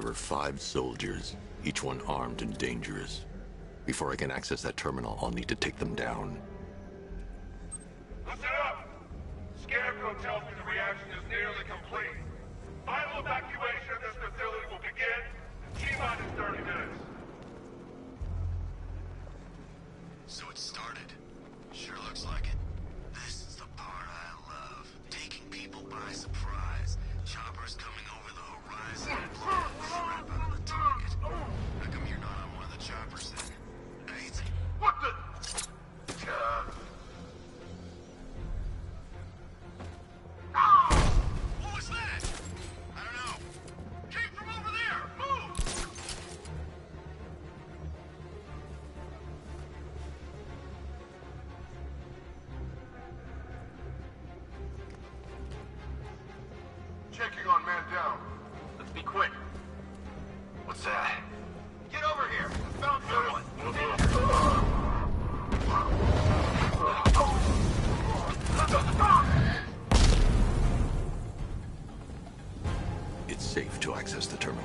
There are 5 soldiers, each one armed and dangerous. Before I can access that terminal, I'll need to take them down. Listen up! Scarecrow tells me the reaction is nearly complete. Final evacuation of this facility will begin in T-minus 30 minutes. So it started. Sure looks like it. This is the part I love. Taking people by surprise. Choppers coming over the horizon and blowing crap out of the target. How come you're not on one of the choppers then? Hey, What the? what was that? I don't know. Came from over there. Move! Checking on man down. Let's be quick. What's that? Get over here! Found someone! It's safe to access the terminal.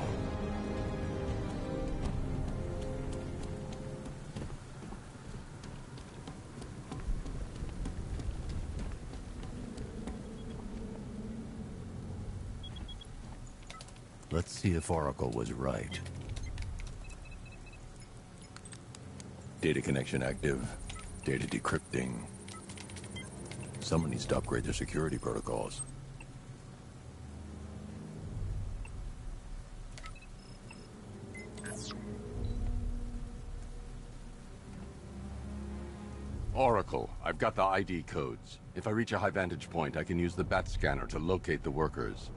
Let's see if Oracle was right. Data connection active. Data decrypting. Someone needs to upgrade their security protocols. Oracle, I've got the ID codes. If I reach a high vantage point, I can use the bat scanner to locate the workers.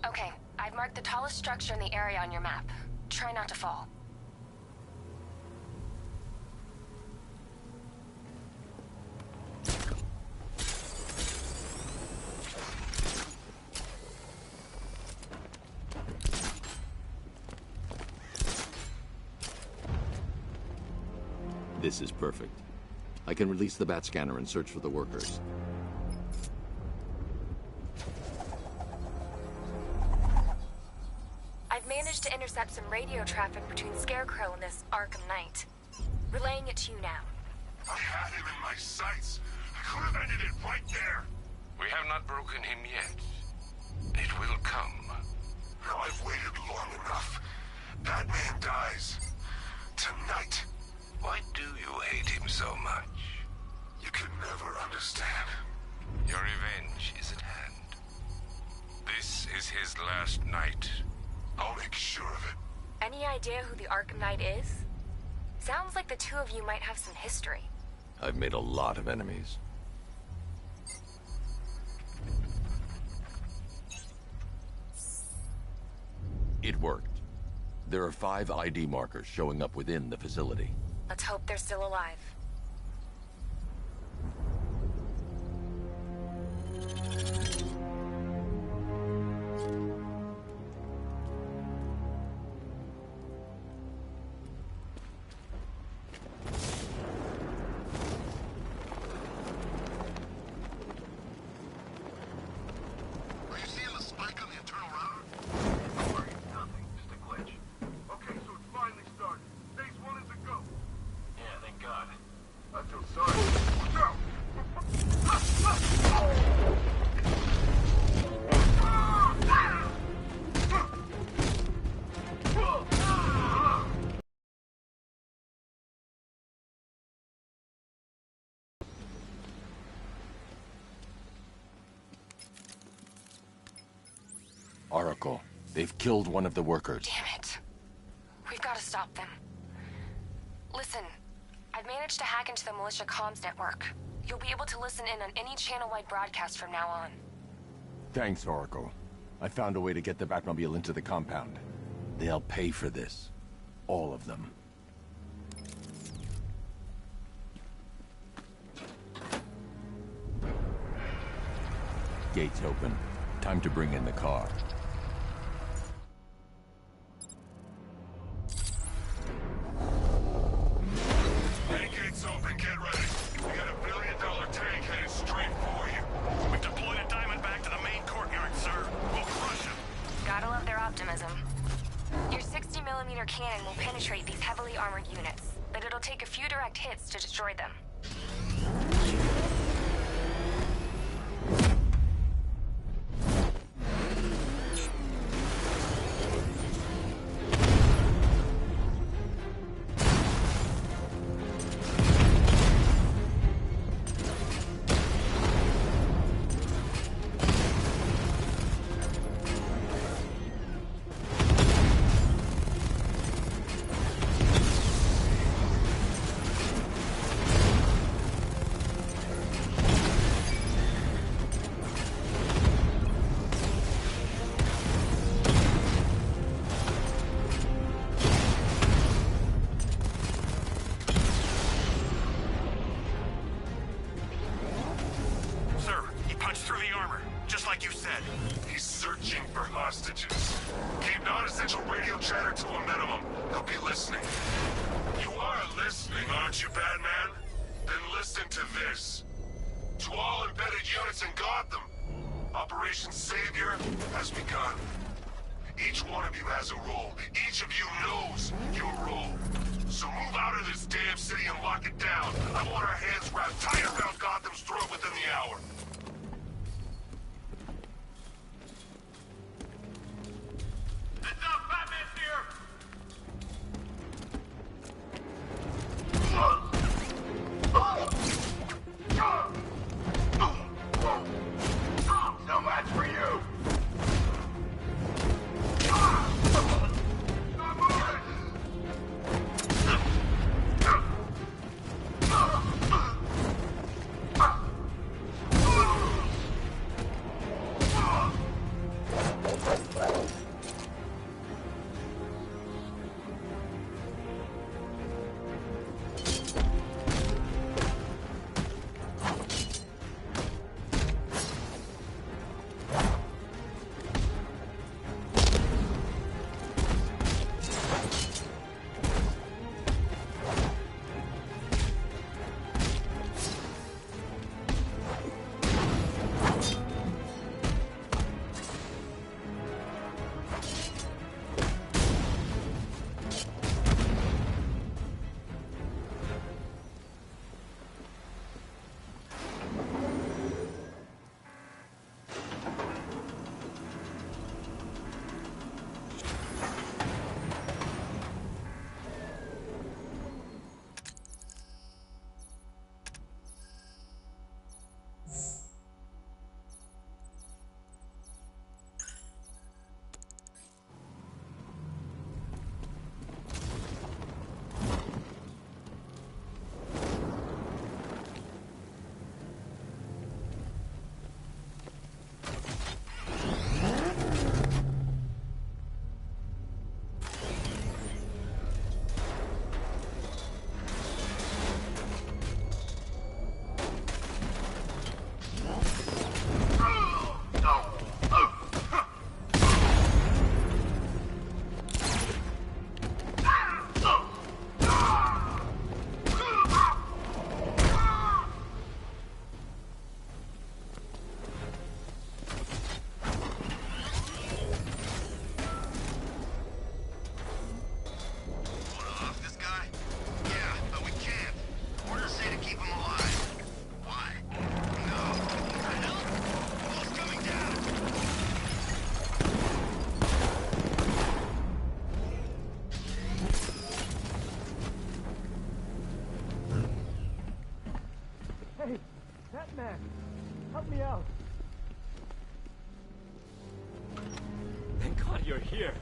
Okay, I've marked the tallest structure in the area on your map. Try not to fall. This is perfect. I can release the bat scanner and search for the workers. I've managed to intercept some radio traffic between Scarecrow and this Arkham Knight. Relaying it to you now. I had him in my sights. I could have ended it right there. We have not broken him yet. It will come. Now I've waited long enough. Batman dies. Tonight. Why do you hate him so much? You can never understand. Your revenge is at hand. This is his last night. I'll make sure of it. Any idea who the Arkham Knight is? Sounds like the two of you might have some history. I've made a lot of enemies. It worked. There are 5 ID markers showing up within the facility. Let's hope they're still alive. Are you seeing the spike on the internal router? Don't worry, nothing. Just a glitch. Okay, so it's finally started. Phase 1 is a go. Yeah, thank God. I feel sorry. Watch out! Oracle, they've killed one of the workers. Damn it. We've got to stop them. Listen, I've managed to hack into the militia comms network. You'll be able to listen in on any channel-wide broadcast from now on. Thanks, Oracle. I found a way to get the Batmobile into the compound. They'll pay for this. All of them. Gates open. Time to bring in the car. Main gate's open, get ready. We got $1 billion tank headed straight for you. We've deployed a Diamondback to the main courtyard, sir. We'll crush him. Gotta love their optimism. You're 6 cannon will penetrate these heavily armored units, but it'll take a few direct hits to destroy them. like you said. He's searching for hostages. Keep non-essential radio chatter to a minimum. He'll be listening. You are listening, aren't you, Batman? Then listen to this. To all embedded units in Gotham, Operation Savior has begun. Each one of you has a role. Each of you knows your role. So move out of this damn city and lock it down. I want our hands wrapped tight around Gotham's throat within the hour. Heads up, Batman's here! No match for you! Hey, Batman! Help me out! Thank God you're here!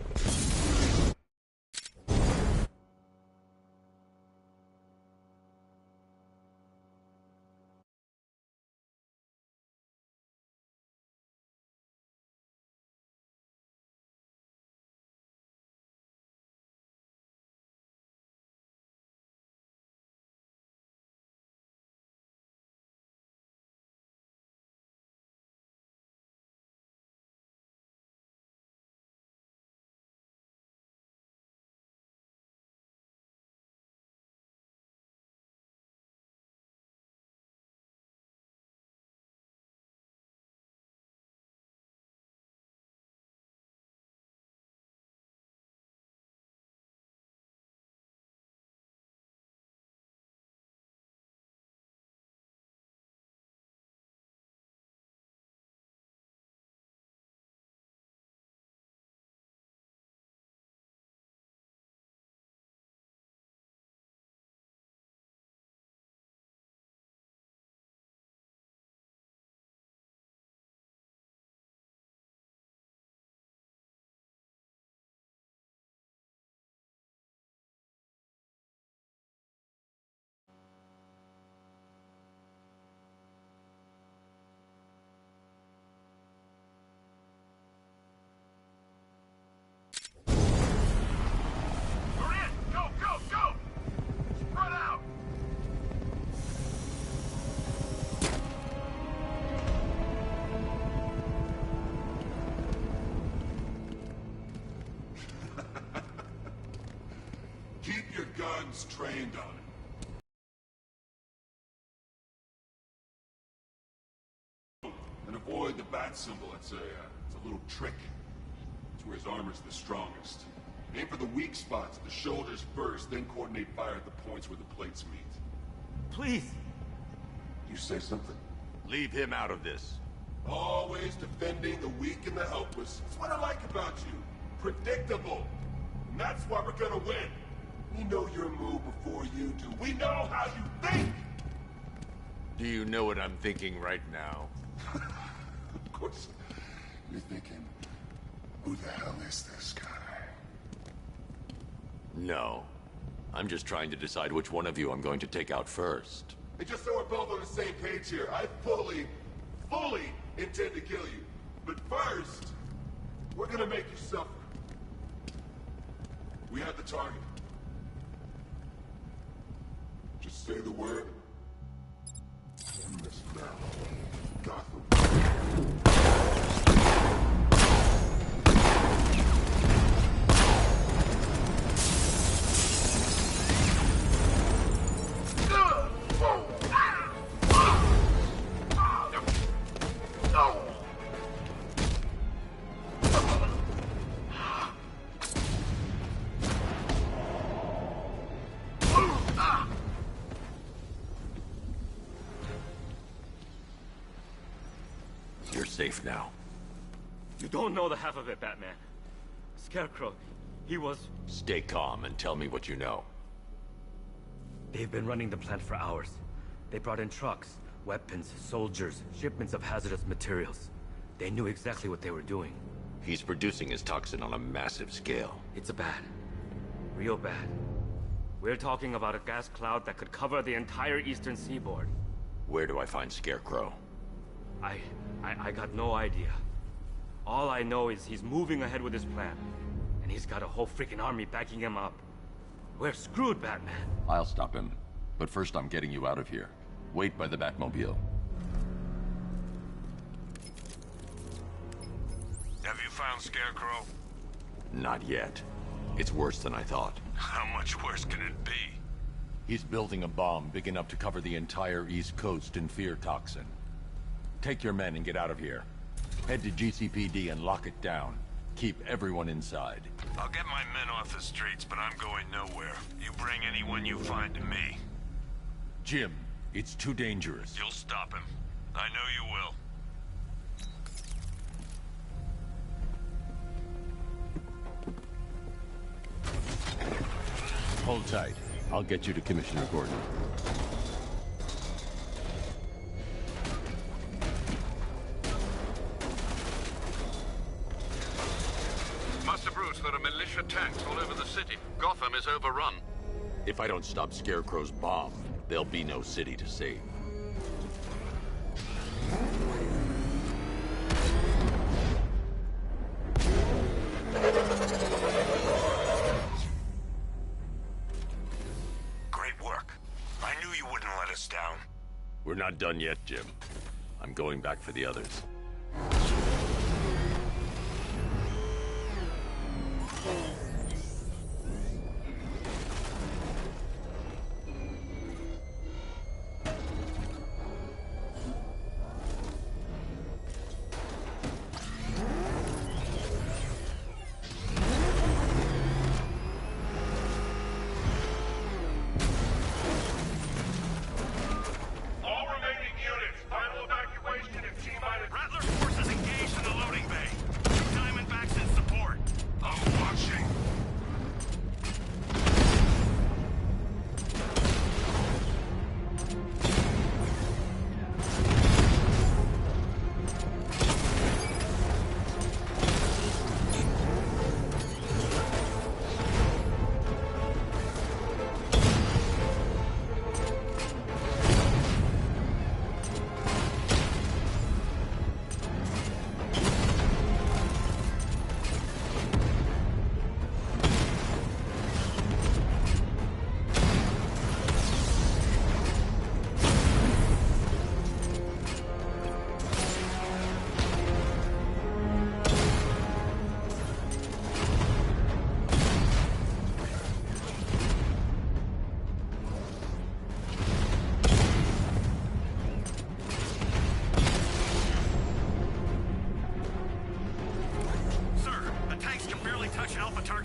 guns trained on it. And avoid the bat symbol. It's a little trick. It's where his armor's the strongest. Aim for the weak spots, the shoulders first, then coordinate fire at the points where the plates meet. Please! You say something? Leave him out of this. Always defending the weak and the helpless. That's what I like about you. Predictable. And that's why we're gonna win. We know your move before you do. We know how you think! Do you know what I'm thinking right now? Of course. You're thinking, who the hell is this guy? No. I'm just trying to decide which one of you I'm going to take out first. And just so we're both on the same page here, I fully intend to kill you. But first, we're gonna make you suffer. We have the target. Just say the word. And this now. Gotham. You're safe now. You don't know the half of it, Batman. Scarecrow, he was... Stay calm and tell me what you know. They've been running the plant for hours. They brought in trucks, weapons, soldiers, shipments of hazardous materials. They knew exactly what they were doing. He's producing his toxin on a massive scale. It's bad. Real bad. We're talking about a gas cloud that could cover the entire eastern seaboard. Where do I find Scarecrow? I got no idea. All I know is he's moving ahead with his plan. And he's got a whole freaking army backing him up. We're screwed, Batman. I'll stop him. But first I'm getting you out of here. Wait by the Batmobile. Have you found Scarecrow? Not yet. It's worse than I thought. How much worse can it be? He's building a bomb big enough to cover the entire East Coast in fear toxin. Take your men and get out of here. Head to GCPD and lock it down. Keep everyone inside. I'll get my men off the streets, but I'm going nowhere. You bring anyone you find to me. Jim, it's too dangerous. You'll stop him. I know you will. Hold tight. I'll get you to Commissioner Gordon. Master Bruce, there are militia tanks all over the city. Gotham is overrun. If I don't stop Scarecrow's bomb, there'll be no city to save. Great work. I knew you wouldn't let us down. We're not done yet, Jim. I'm going back for the others. All remaining units, final evacuation in T-minus...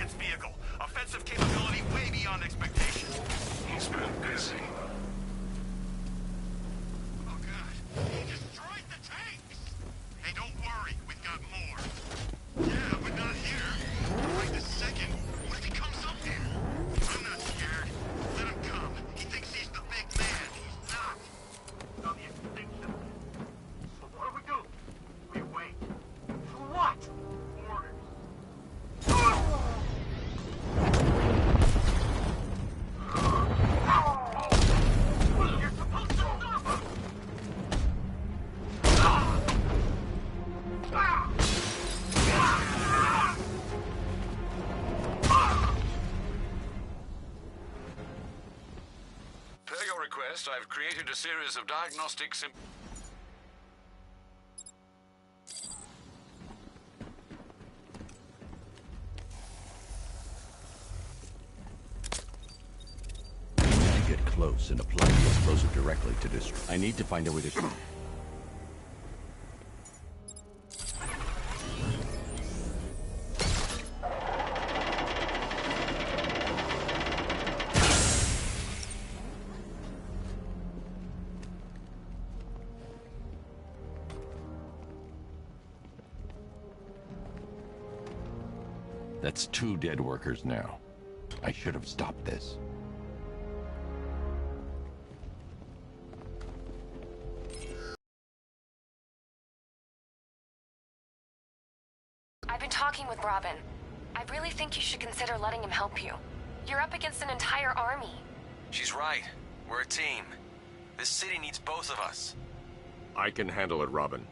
target's vehicle. Offensive capability way beyond expectation. He's been busy. Oh god, he destroyed the tanks! Hey, don't worry, we've got more. Yeah, but not here. Right this second. What if he comes up here? I'm not scared. Let him come. He thinks he's the big man. He's not. On the extinction. So what do we do? We wait. For what? Orders. You're supposed to stop him! Per your request, I've created a series of diagnostic Get close and apply the explosive directly to destroy. I need to find a way to... That's 2 dead workers now. I should have stopped this. I've been talking with Robin. I really think you should consider letting him help you. You're up against an entire army. She's right. We're a team. This city needs both of us. I can handle it, Robin.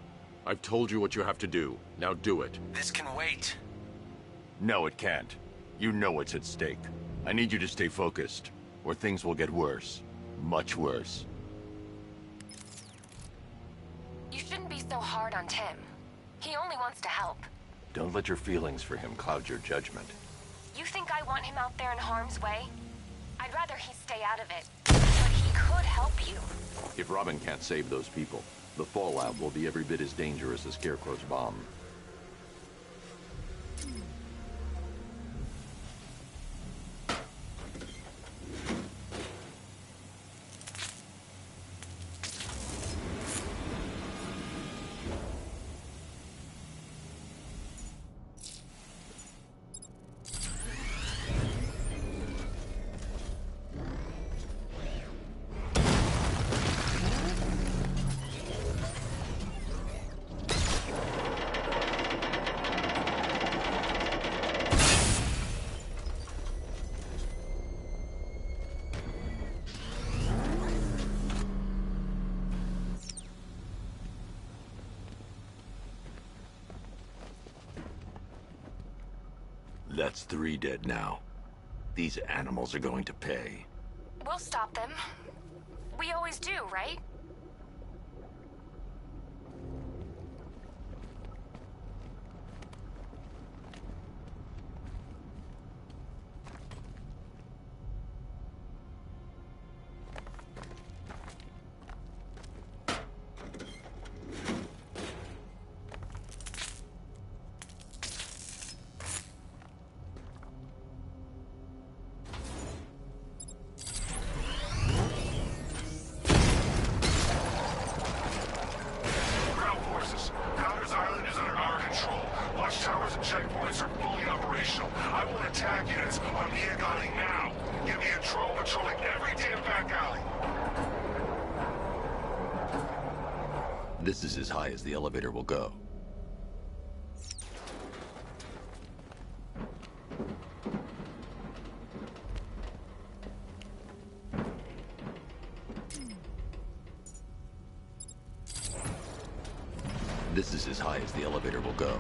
I've told you what you have to do. Now do it. This can wait. No, it can't. You know what's at stake. I need you to stay focused, or things will get worse. Much worse. You shouldn't be so hard on Tim. He only wants to help. Don't let your feelings for him cloud your judgment. You think I want him out there in harm's way? I'd rather he stay out of it. But he could help you. If Robin can't save those people, the fallout will be every bit as dangerous as Scarecrow's bomb. That's 3 dead now. These animals are going to pay. We'll stop them. We always do, right? Checkpoints are fully operational. I want attack units on Diagonal now. Get me a drone patrolling every damn back alley. This is as high as the elevator will go. This is as high as the elevator will go.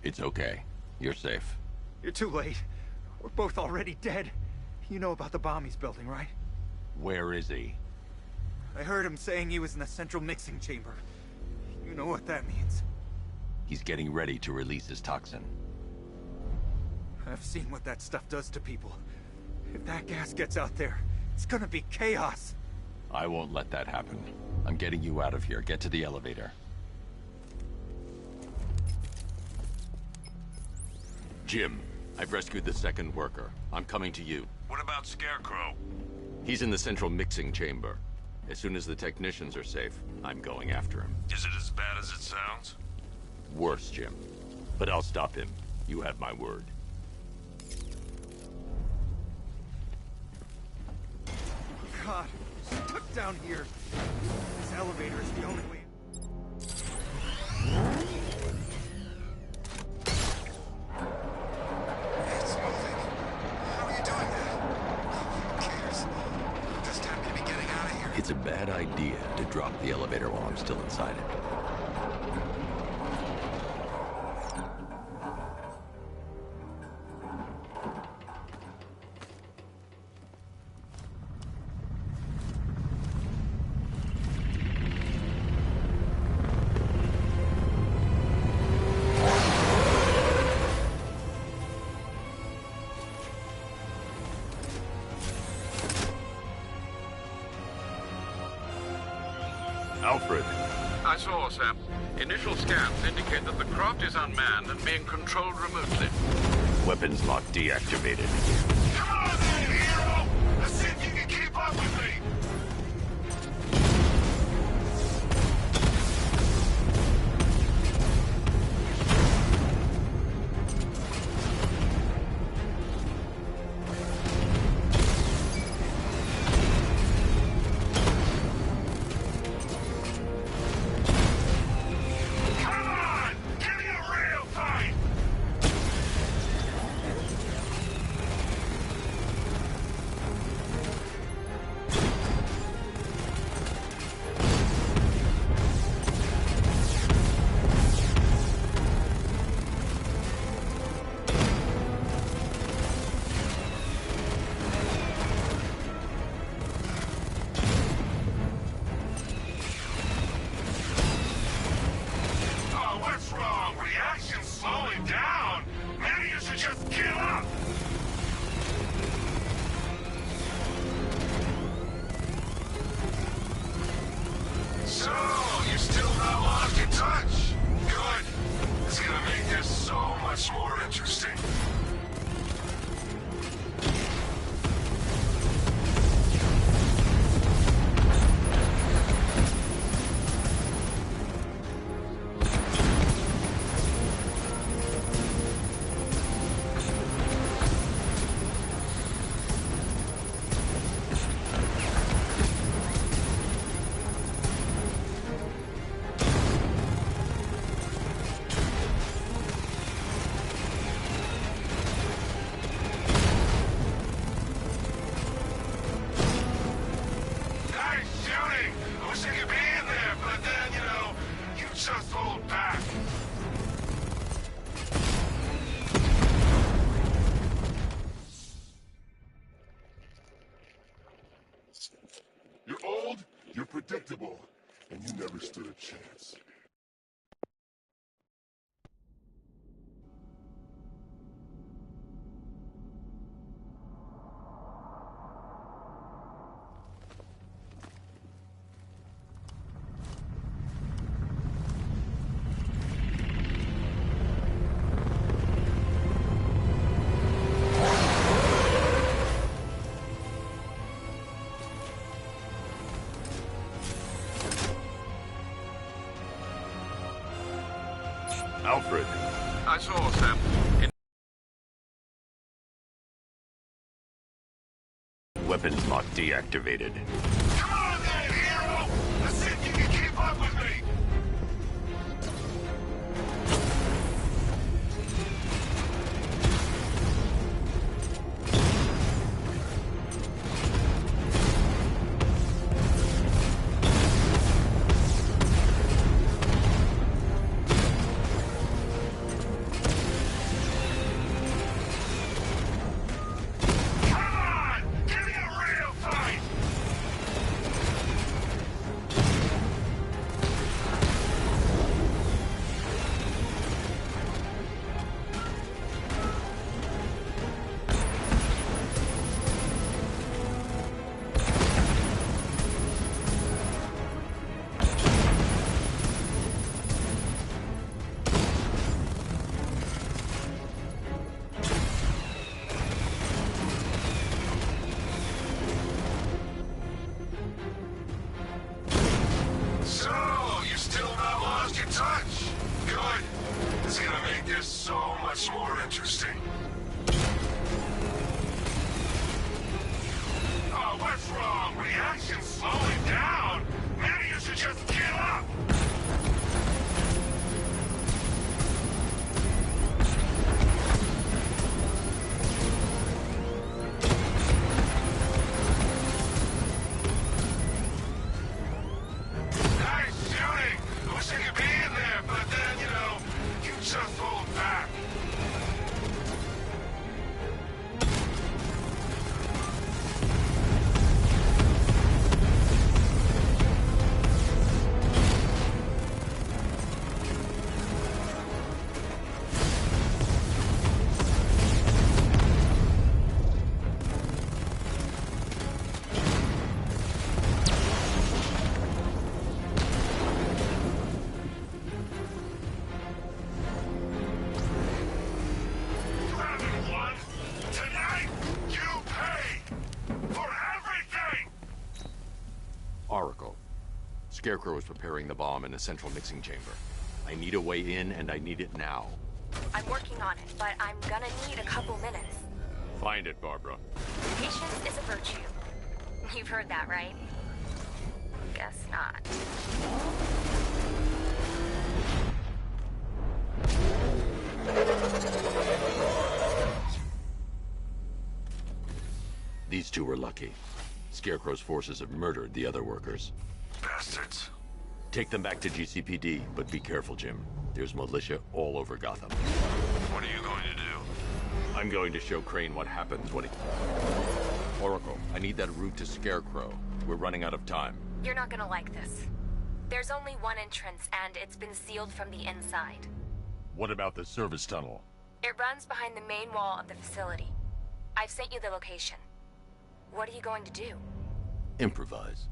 It's okay. You're safe. You're too late. We're both already dead. You know about the bomb he's building, right? Where is he? I heard him saying he was in the central mixing chamber. You know what that means. He's getting ready to release his toxin. I've seen what that stuff does to people. If that gas gets out there, it's gonna be chaos. I won't let that happen. I'm getting you out of here. Get to the elevator. Jim, I've rescued the second worker. I'm coming to you. What about Scarecrow? He's in the central mixing chamber. As soon as the technicians are safe, I'm going after him. Is it as bad as it sounds? Worse, Jim. But I'll stop him. You have my word. God, stuck down here. This elevator is the only way. It's moving. How are you doing that? Who cares? I'm just happy to be getting out of here. It's a bad idea to drop the elevator while I'm still inside it. Alfred. I saw, Sam. Initial scans indicate that the craft is unmanned and being controlled remotely. Weapons lock deactivated. Come on then, hero! Let's see if you can keep up with me! Come on! Give me a real fight! Oh, what's wrong? Reaction's slowing down. Maybe you should just give up. So, you still not locked in touch? Good. It's gonna make this so much more interesting. Nice shooting! I wish I could be in there, but then, you just hold back. You're old, you're predictable, and you never stood a chance. Alfred. I saw, Sam. Weapons lock deactivated. Come on then, hero! Let's see if you can keep up with me! interesting. Oh, what's wrong? Reaction's slowing down. Maybe you should just give up. Nice shooting. I wish I could be in there, but then, you know, you just hold back. Oracle. Scarecrow is preparing the bomb in a central mixing chamber. I need a way in, and I need it now. I'm working on it, but I'm gonna need a couple minutes. Find it, Barbara. Patience is a virtue. You've heard that, right? Guess not. These two were lucky. Scarecrow's forces have murdered the other workers. Bastards. Take them back to GCPD, but be careful, Jim. There's militia all over Gotham. What are you going to do? I'm going to show Crane what happens when he... Oracle, I need that route to Scarecrow. We're running out of time. You're not gonna like this. There's only one entrance, and it's been sealed from the inside. What about the service tunnel? It runs behind the main wall of the facility. I've sent you the location. What are you going to do? Improvise.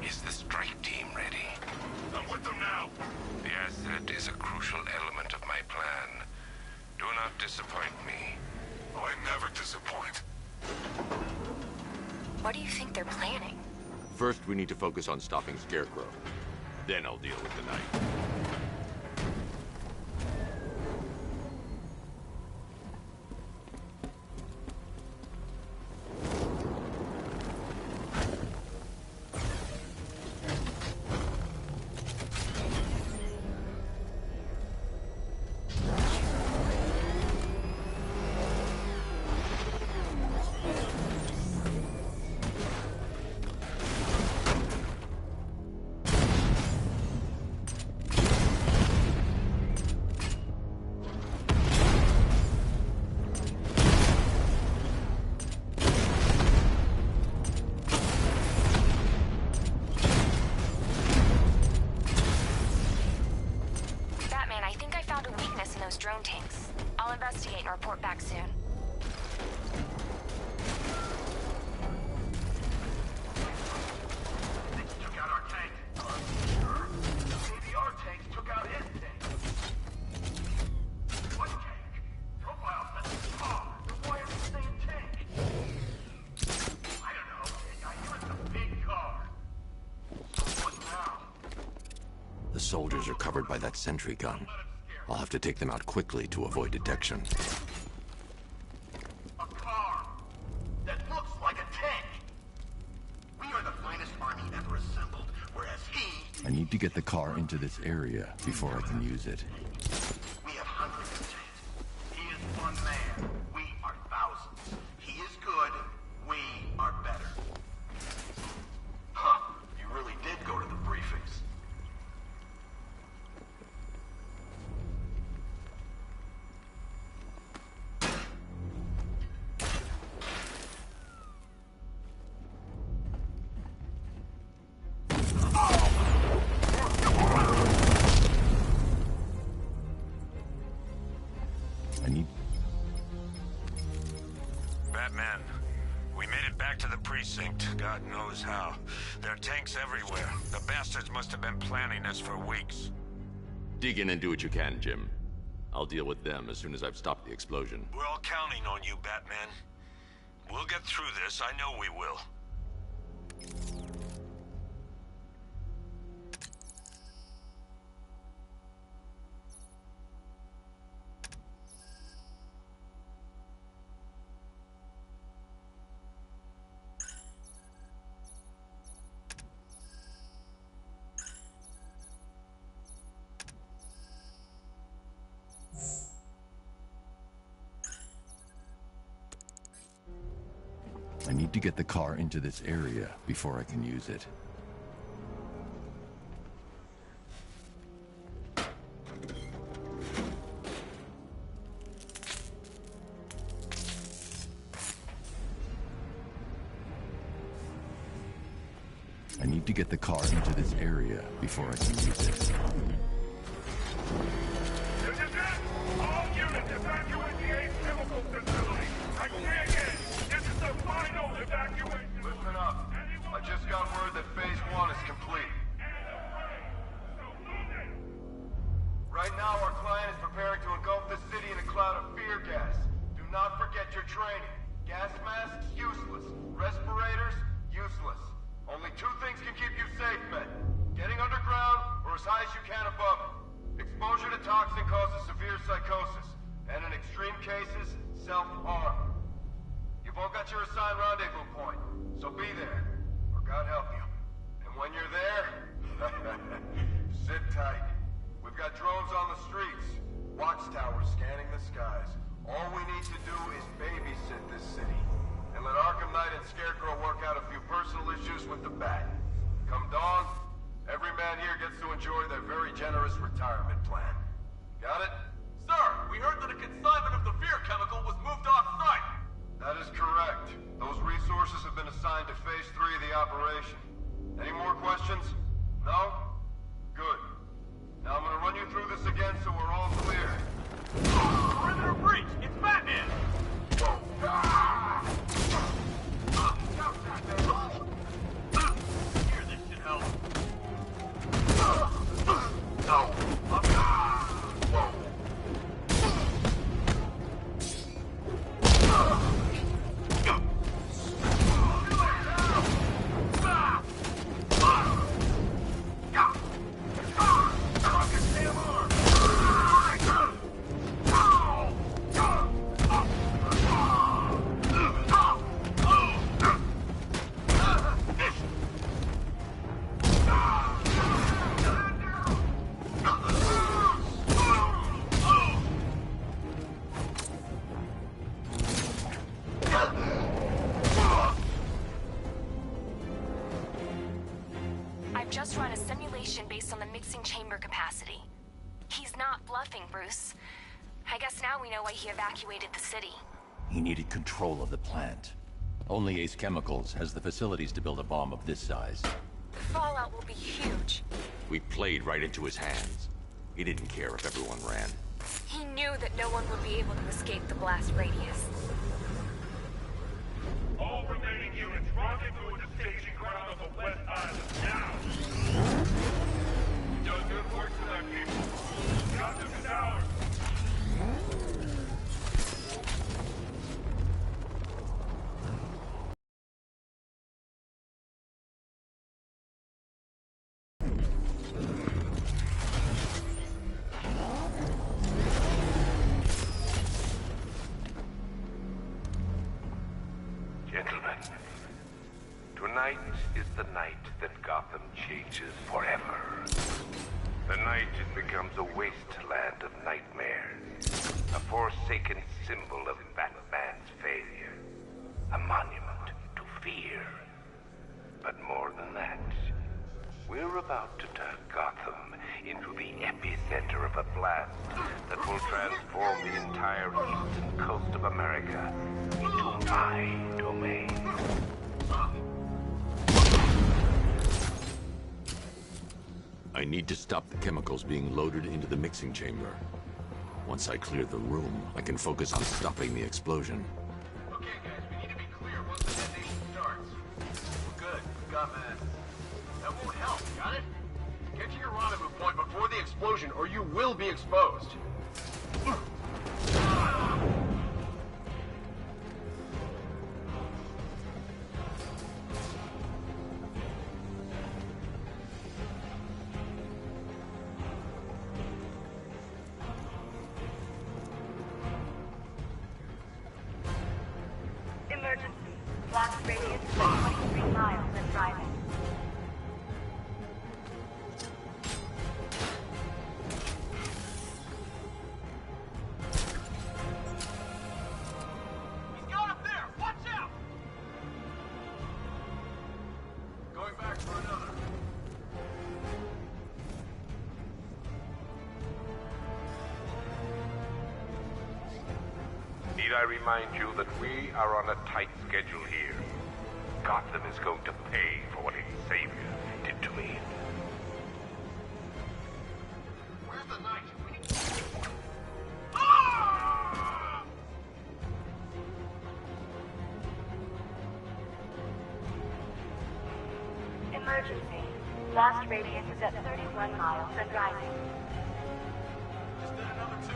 Is the strike team ready? I'm with them now. The asset is a crucial element of my plan. Do not disappoint me. Oh, I never disappoint. What do you think they're planning? First, we need to focus on stopping Scarecrow. Then I'll deal with the night. Drone tanks. I'll investigate and report back soon. They took out our tank. Maybe our tanks took out his tank. What tank? Profile says it's car. Then why are they saying tank? I don't know. I hear it's a big car. So what now? The soldiers are covered by that sentry gun. I'll have to take them out quickly to avoid detection. A car that looks like a tank. We are the finest army ever assembled, whereas he... I need to get the car into this area before I can use it. We have hundreds of tanks. He is one man. We are thousands. He is good. We are better. Huh. You really did go to the briefings. God knows how. There are tanks everywhere. The bastards must have been planning this for weeks. Dig in and do what you can, Jim. I'll deal with them as soon as I've stopped the explosion. We're all counting on you, Batman. We'll get through this, I know we will. I need to get the car into this area before I can use it. I need to get the car into this area before I can use it. This is it! All units evacuate the Ace Chemical Facility! I say again, this is the final evacuation! Listen up. I just got word that Phase 1 is complete. Right now, our client is preparing to engulf the city in a cloud of fear gas. Do not forget your training. Gas masks, useless. Respirators, useless. Only two things can keep you safe, men. Getting underground, or as high as you can above it. Exposure to toxin causes severe psychosis, and in extreme cases, self-harm. You've all got your assigned rendezvous point, so be there, or God help you. And when you're there, sit tight. We've got drones on the streets, watchtowers scanning the skies. All we need to do is babysit this city. And let Arkham Knight and Scarecrow work out a few personal issues with the Bat. Come dawn, every man here gets to enjoy their very generous retirement plan. Got it? Sir, we heard that a consignment of the fear chemical was moved off-site. That is correct. Those resources have been assigned to Phase 3 of the operation. Any more questions? No? Good. Now I'm gonna run you through this again so we're all clear. Perimeter breach! It's Batman! Here, this should help. Just run a simulation based on the mixing chamber capacity. He's not bluffing, Bruce. I guess now we know why he evacuated the city. He needed control of the plant. Only Ace Chemicals has the facilities to build a bomb of this size. The fallout will be huge. We played right into his hands. He didn't care if everyone ran. He knew that no one would be able to escape the blast radius. All remaining units rendezvous at the staging ground of the West Island now! You've done good work tonight, people. Gotham is ours! Gentlemen, tonight is the night that Gotham changes forever. The night it becomes a wasteland of nightmares, a forsaken symbol of Batman's failure, a monument to fear. But more than that, we're about to turn Gotham into the epicenter of a blast that will transform the entire eastern coast of America into my domain. I need to stop the chemicals being loaded into the mixing chamber. Once I clear the room, I can focus on stopping the explosion. Okay, guys, we need to be clear once the detonation starts. dumbass. That won't help, got it? Get to your rendezvous point before the explosion, or you will be exposed. Emergency. Blast radius is at 23 miles and driving. He's got up there! Watch out! Going back for another. Need I remind you that we are on a tight schedule here? Gotham is going to pay for what its savior did to me. Where's the knight? We need... Ah! Emergency. Blast radius is at 31 miles and rising. Just did another two.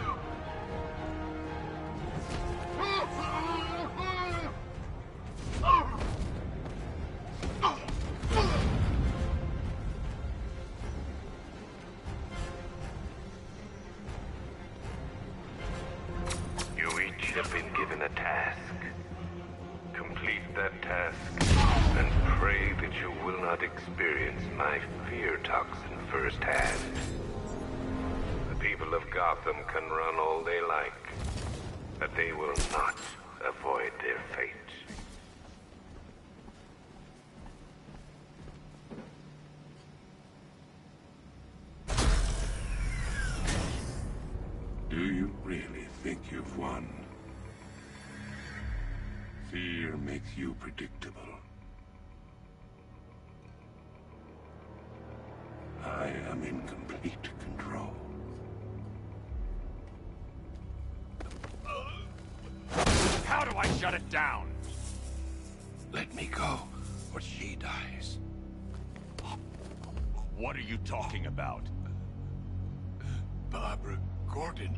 You each have been given a task. Complete that task, and pray that you will not experience my fear toxin firsthand. The people of Gotham can run all they like, but they will not avoid their fate. Do you really think you've won? Fear makes you predictable. I am in complete control. How do I shut it down? Let me go, or she dies. What are you talking about? Barbara Gordon.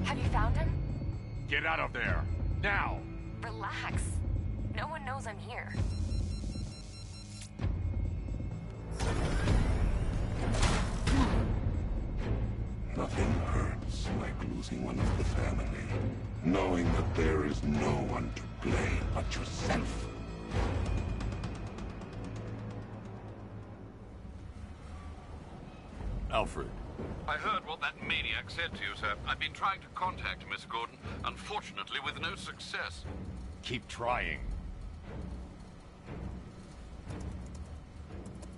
Have you found him? Get out of there! Now! Relax. No one knows I'm here. Nothing hurts like losing one of the family. Knowing that there is no one to blame but yourself. Alfred. I heard what that maniac said to you, sir. I've been trying to contact Miss Gordon, unfortunately with no success. Keep trying.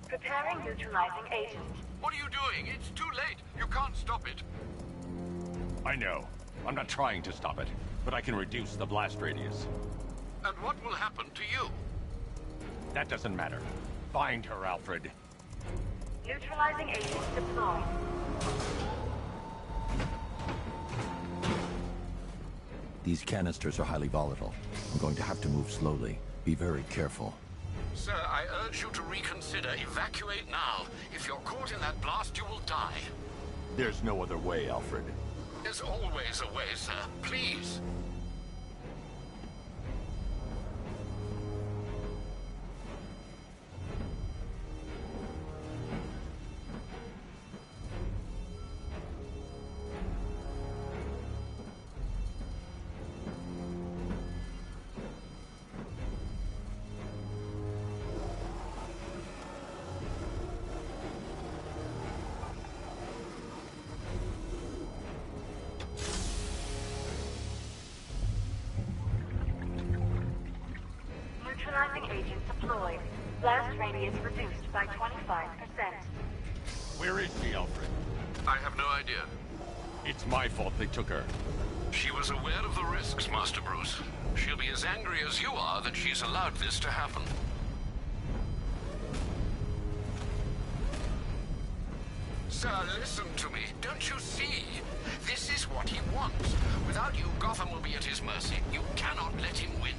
Preparing neutralizing agent. What are you doing? It's too late. You can't stop it. I know. I'm not trying to stop it, but I can reduce the blast radius. And what will happen to you? That doesn't matter. Find her, Alfred. Neutralizing agent deployed. These canisters are highly volatile. I'm going to have to move slowly. Be very careful. Sir, I urge you to reconsider. Evacuate now. If you're caught in that blast, you will die. There's no other way, Alfred. There's always a way, sir. Please. Neutralizing agent deployed. Blast radius reduced by 25%. Where is she, Alfred? I have no idea. It's my fault they took her. She was aware of the risks, Master Bruce. She'll be as angry as you are that she's allowed this to happen. Sir, listen to me. Don't you see? This is what he wants. Without you, Gotham will be at his mercy. You cannot let him win.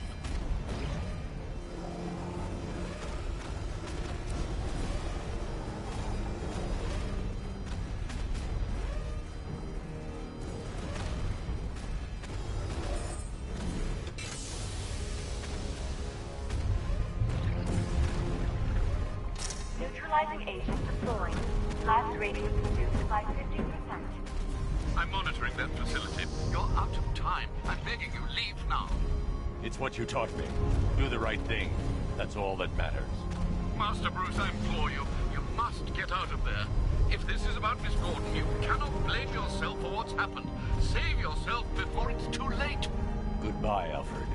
Neutralizing agent deployed. Blast radius reduced by 50%. I'm monitoring that facility. You're out of time. I'm begging you, leave now. It's what you taught me. Do the right thing. That's all that matters. Master Bruce, I implore you. You must get out of there. If this is about Miss Gordon, you cannot blame yourself for what's happened. Save yourself before it's too late. Goodbye, Alfred.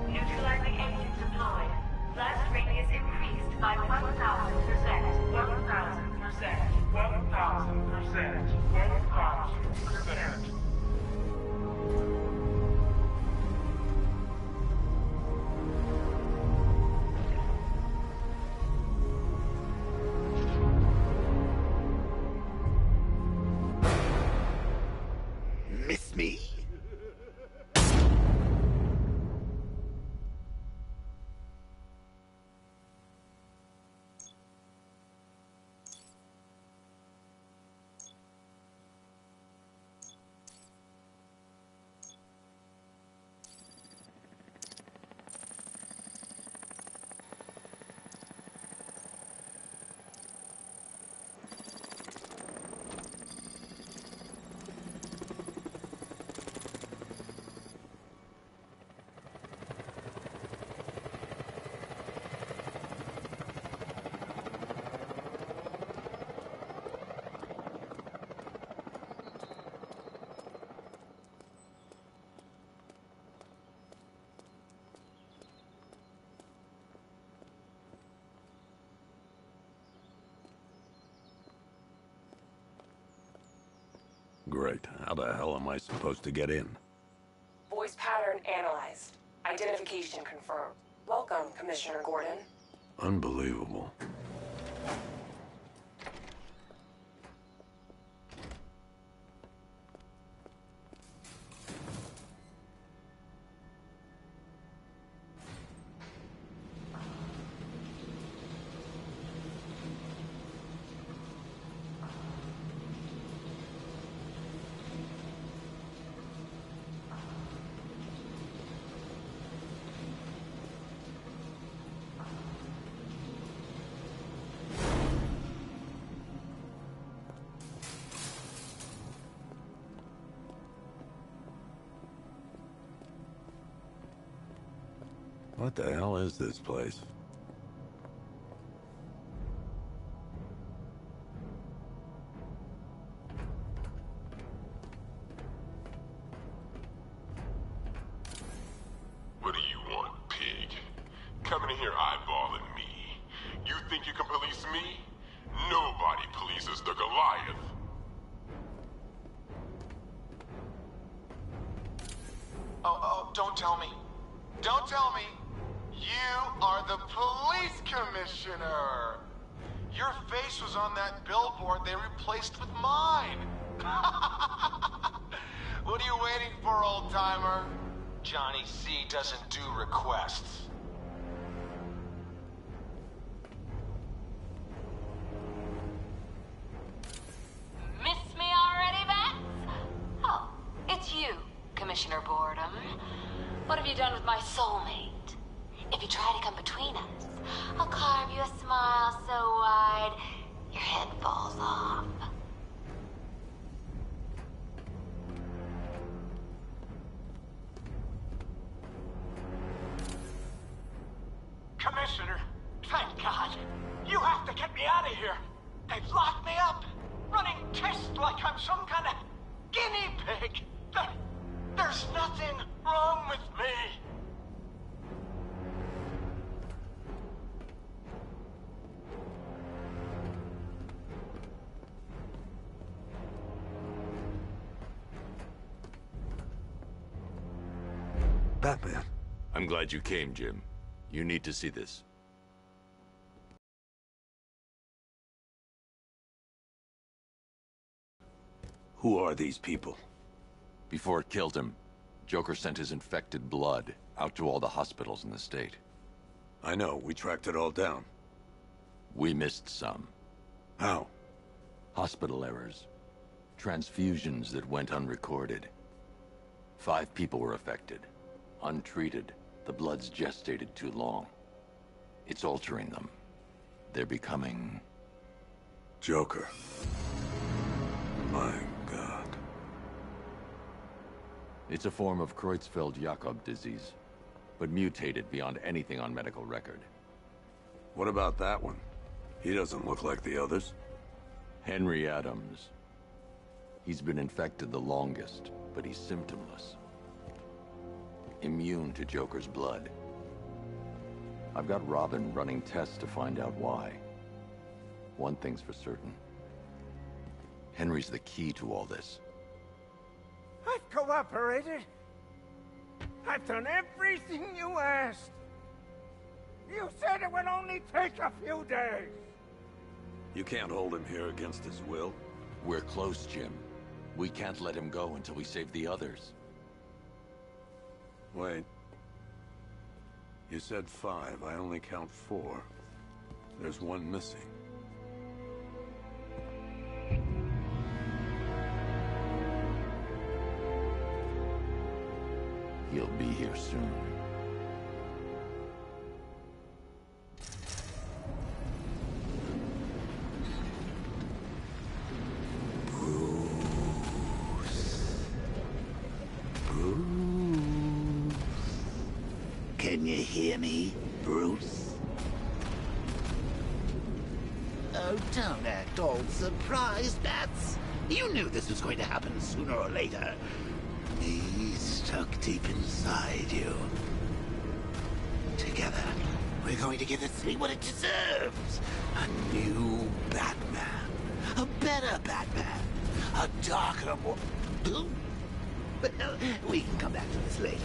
Neutralizing agent deployed. Blast radius increased by 1,000%. 1,000%. 1,000%. 1,000%. Miss me? Great. How the hell am I supposed to get in? Voice pattern analyzed. Identification confirmed. Welcome, Commissioner Gordon. Unbelievable. What the hell is this place? What do you want, pig? Coming in here eyeballing me. You think you can police me? Nobody polices the Goliath. Oh, don't tell me. Don't tell me. You are the police commissioner. Your face was on that billboard they replaced with mine. What are you waiting for, old-timer? Johnny C doesn't do requests. Miss me already, Bats? Oh, it's you, Commissioner Boredom. What have you done with my soulmate? If you try to come between us, I'll carve you a smile so wide, your head falls off. Commissioner, thank God. You have to get me out of here. They've locked me up, running tests like I'm some kind of guinea pig. There's nothing wrong with me. Batman. I'm glad you came, Jim. You need to see this. Who are these people? Before it killed him, Joker sent his infected blood out to all the hospitals in the state. I know, we tracked it all down. We missed some. How? Hospital errors. Transfusions that went unrecorded. 5 people were affected. Untreated, the blood's gestated too long. It's altering them. They're becoming... Joker. My God. It's a form of Creutzfeldt-Jakob disease, but mutated beyond anything on medical record. What about that one? He doesn't look like the others. Henry Adams. He's been infected the longest, but he's symptomless. Immune to Joker's blood. I've got Robin running tests to find out why. One thing's for certain. Henry's the key to all this. I've cooperated. I've done everything you asked. You said it would only take a few days. You can't hold him here against his will. We're close, Jim. We can't let him go until we save the others. Wait. You said 5. I only count 4. There's one missing. He'll be here soon. Can you hear me, Bruce? Oh, don't act all surprised, Bats. You knew this was going to happen sooner or later. He's stuck deep inside you. Together, we're going to give the city what it deserves. A new Batman. A better Batman. A darker, more... Well, we can come back to this later.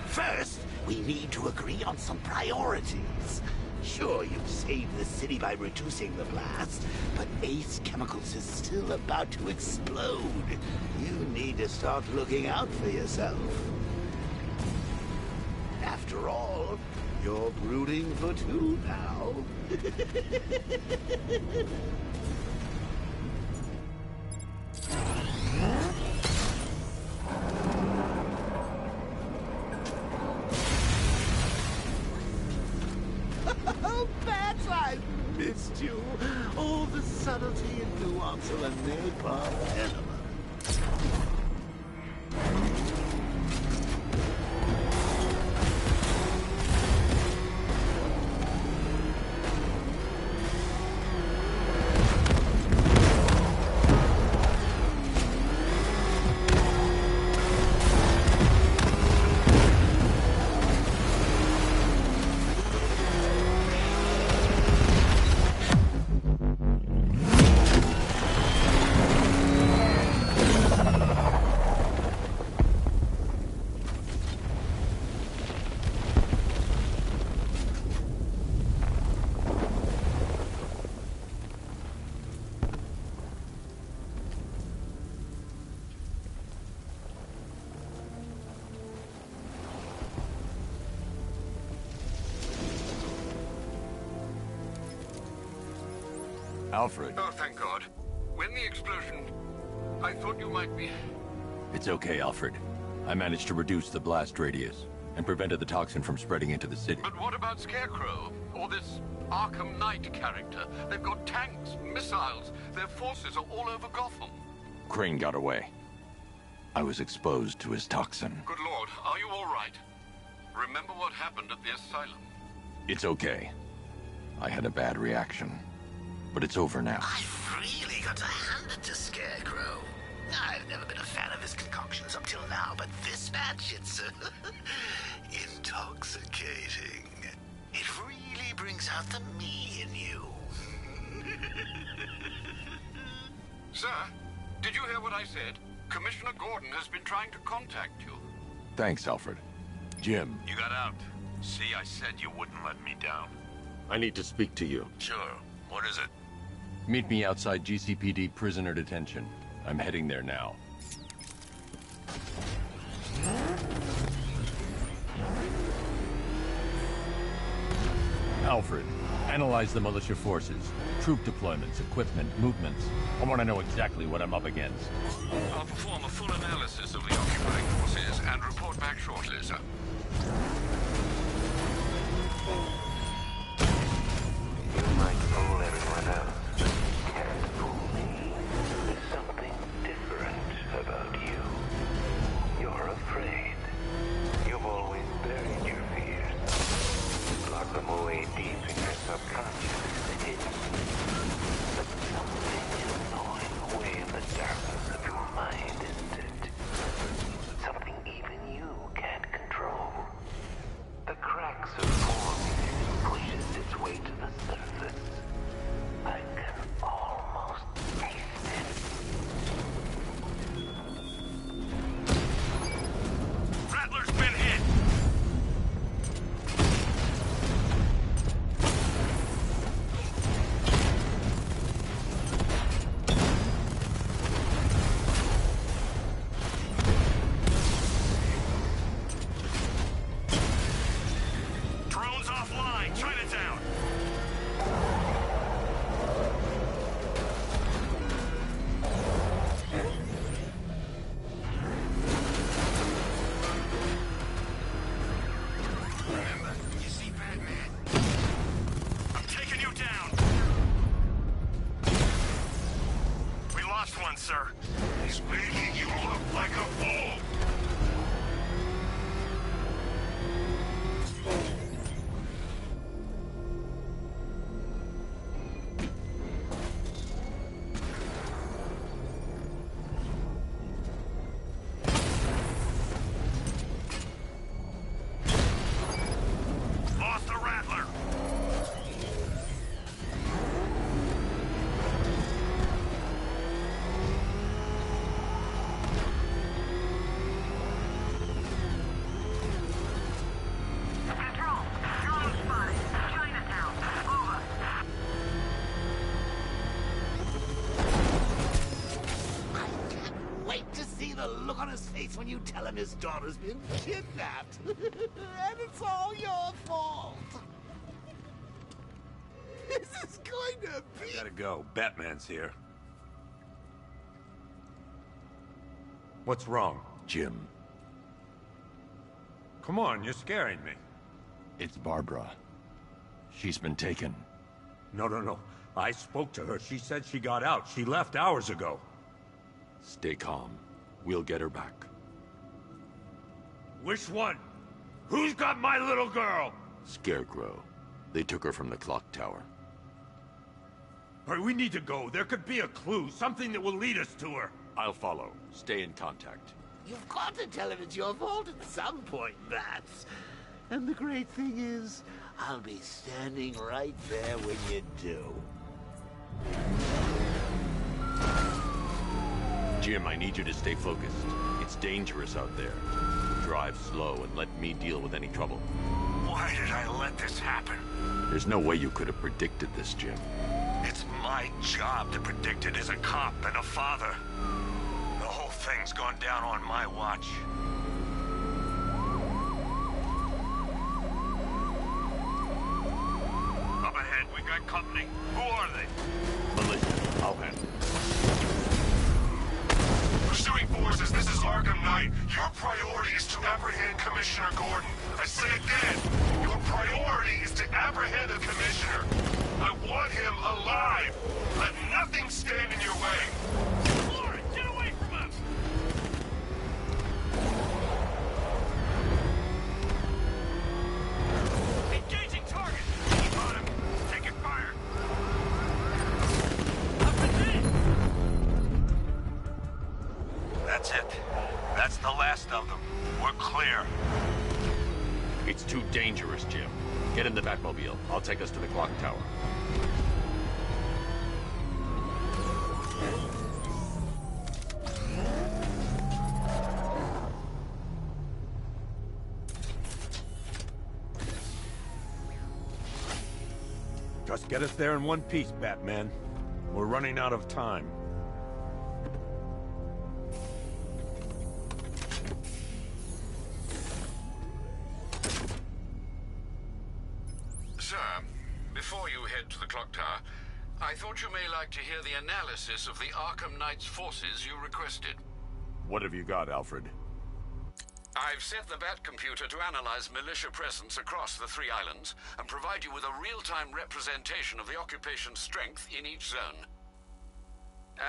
First, we need to agree on some priorities. Sure, you've saved the city by reducing the blast, but Ace Chemicals is still about to explode. You need to start looking out for yourself. After all, you're brooding for 2 now. Oh, Bats, I missed you. All the subtlety and nuance of a napalm enema. Alfred. Oh, thank God. When the explosion... I thought you might be... It's okay, Alfred. I managed to reduce the blast radius and prevented the toxin from spreading into the city. But what about Scarecrow? Or this Arkham Knight character? They've got tanks, missiles. Their forces are all over Gotham. Crane got away. I was exposed to his toxin. Good Lord, are you all right? Remember what happened at the asylum? It's okay. I had a bad reaction. But it's over now. I've really got to hand it to Scarecrow. I've never been a fan of his concoctions up till now, but this match, it's intoxicating. It really brings out the me in you. Sir, did you hear what I said? Commissioner Gordon has been trying to contact you. Thanks, Alfred. Jim. You got out. See, I said you wouldn't let me down. I need to speak to you. Sure. What is it? Meet me outside GCPD prisoner detention. I'm heading there now. Alfred, analyze the militia forces, troop deployments, equipment, movements. I want to know exactly what I'm up against. I'll perform a full analysis of the occupying forces and report back shortly, sir. You might fool everyone else, but you can't fool me. There's something different about you. You're afraid. You've always buried your fears. Lock them away deep in your subconscious. But something is gnawing away in the darkness of your mind, isn't it? Something even you can't control. The cracks are forming as it pushes its way to the surface. I can almost taste it. Rattler's been hit! Drones offline, Chinatown! Remember, you see Batman? I'm taking you down! We lost one, sir. He's making you look like a fool! Lost the Rattler! Control. Drone spotted. Chinatown. Over. I can't wait to see the look on his face when you tell him his daughter's been kidnapped. And it's all your fault. This is going to be... Gotta go. Batman's here. What's wrong? Jim, Come on, you're scaring me. it's Barbara. She's been taken. No. I spoke to her. She said she got out. She left hours ago. Stay calm. We'll get her back. Which one? Who's got my little girl? Scarecrow. They took her from the clock tower. All right, we need to go. There could be a clue, something that will lead us to her. I'll follow. Stay in contact. You've got to tell him it's your fault at some point, Bats. And the great thing is, I'll be standing right there when you do. Jim, I need you to stay focused. It's dangerous out there. Drive slow and let me deal with any trouble. Why did I let this happen? There's no way you could have predicted this, Jim. It's my job to predict it as a cop and a father. The whole thing's gone down on my watch. Up ahead, we got company. Who are they? Militia, I'll handle it. Pursuing forces, this is Arkham Knight. Your priority is to apprehend Commissioner Gordon. I say again, your priority is to apprehend the Commissioner. I want him alive. Let nothing stand in your way. Lauren, get away from him! Engaging target! Got him! Taking fire! Up and in! That's it. That's the last of them. We're clear. It's too dangerous, Jim. Get in the Batmobile. I'll take us to the clock tower. Just get us there in one piece, Batman. We're running out of time. Sir, before you head to the clock tower, I thought you may like to hear the analysis of the Arkham Knight's forces you requested. What have you got, Alfred? I've set the Bat computer to analyze militia presence across the 3 islands and provide you with a real-time representation of the occupation's strength in each zone.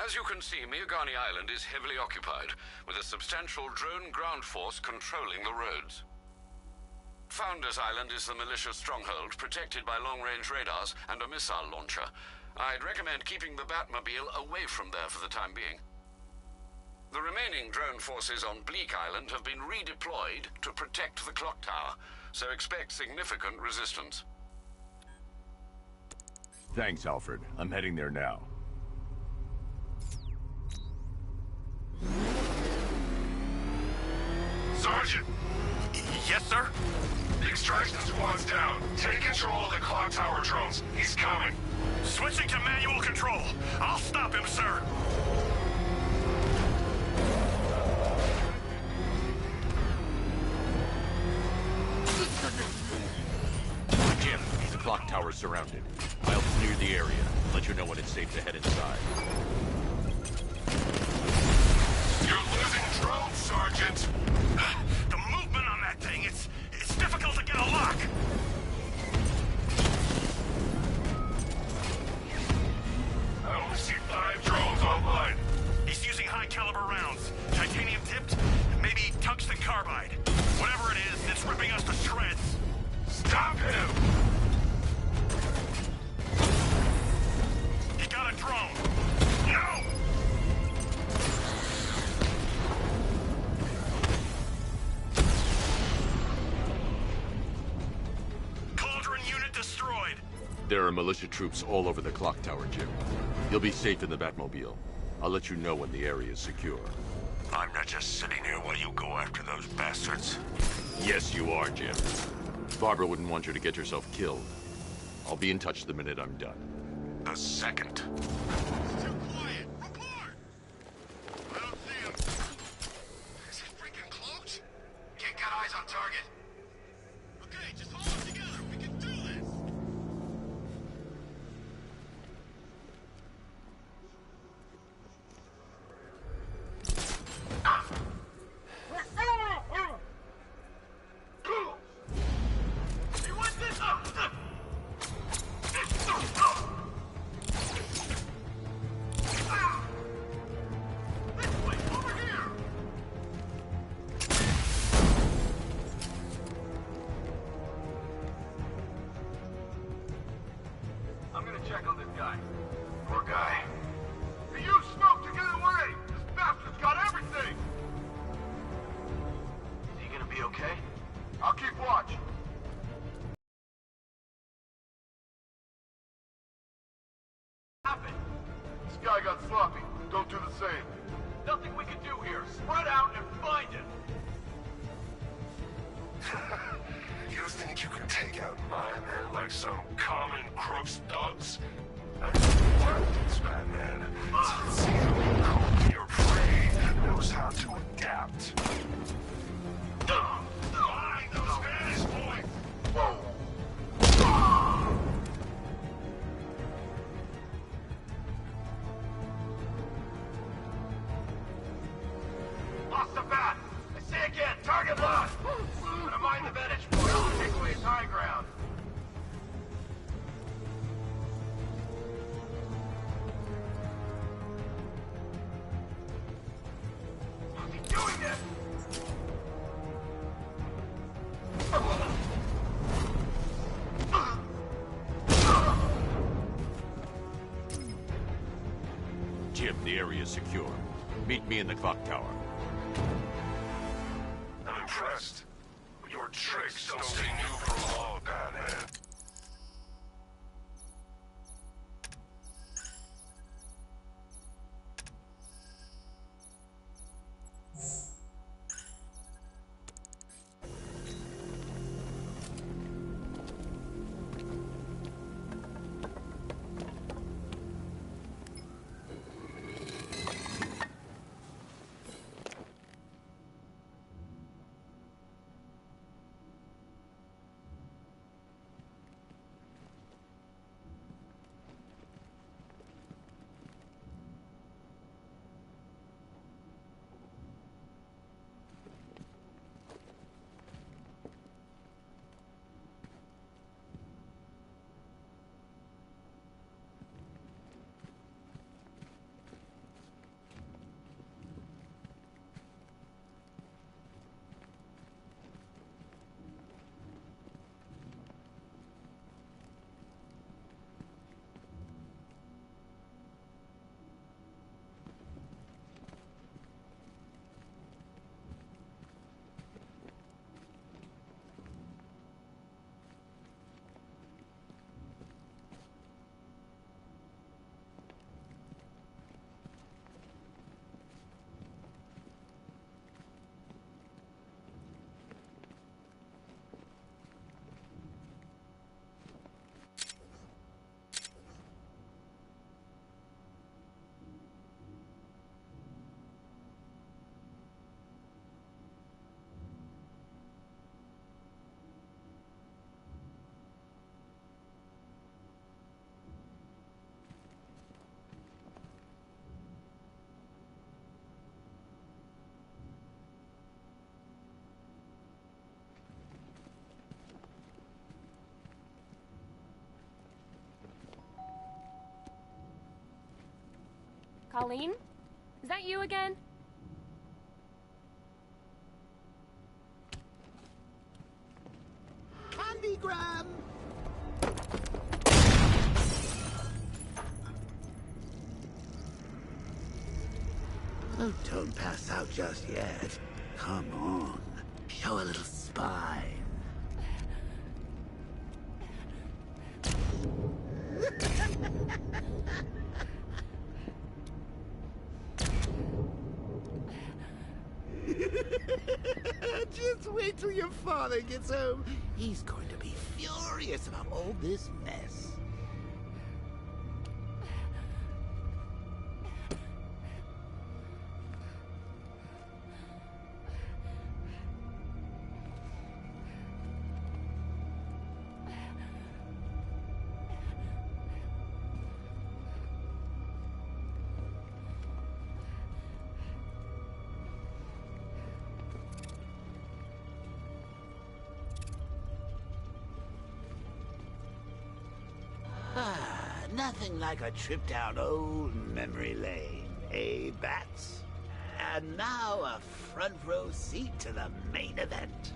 As you can see, Miagani Island is heavily occupied, with a substantial drone ground force controlling the roads. Founders Island is the militia stronghold, protected by long-range radars and a missile launcher. I'd recommend keeping the Batmobile away from there for the time being. The remaining drone forces on Bleak Island have been redeployed to protect the clock tower, so expect significant resistance. Thanks, Alfred. I'm heading there now. Sergeant! Yes, sir? The extraction squad's down. Take control of the clock tower drones. He's coming. Switching to manual control. I'll stop him, sir. Jim, the clock tower's surrounded. I'll clear the area. Let you know when it's safe to head inside. You're losing drones, Sergeant! The movement on that thing, it's difficult to get a lock. I only see 5 drones online. He's using high-caliber rounds. Titanium tipped? Maybe tungsten carbide. Whatever it is, it's ripping us to shreds. Stop him! He got a drone. No! Cauldron unit destroyed. There are militia troops all over the clock tower, Jim. You'll be safe in the Batmobile. I'll let you know when the area is secure. I'm not just sitting here while you go after those bastards. Yes, you are, Jim. Barbara wouldn't want you to get yourself killed. I'll be in touch the minute I'm done. The second. It's too quiet. Report! I don't see him. Is he freaking close? Can't got eyes on target. Okay, just hold it together. We can do this. He wants this up! I'm gonna check on this guy. Poor guy. Hey, you smoke to get away! This bastard's got everything! Is he gonna be okay? I'll keep watch. Happened. This guy got sloppy. Don't do the same. Nothing we can do here. Spread out and find him. You think you can take out my men like some common crooks thugs? This Batman. Let's see who your prey knows how to adapt. Find those Spanish boys! Whoa! Lost the bat! I say again, target lost! Gonna mind the vantage point, I'll take away his high ground. How's he doing this? Jim, the area is secure. Meet me in the clock tower. I'm impressed. But your tricks don't stay new for long, Batman. Colleen? Is that you again? Candygram! Oh, don't pass out just yet. Come on. Show a little spine. Just wait till your father gets home. He's going to be furious about all this mess. Nothing like a trip down old memory lane, eh, Bats? And now a front row seat to the main event.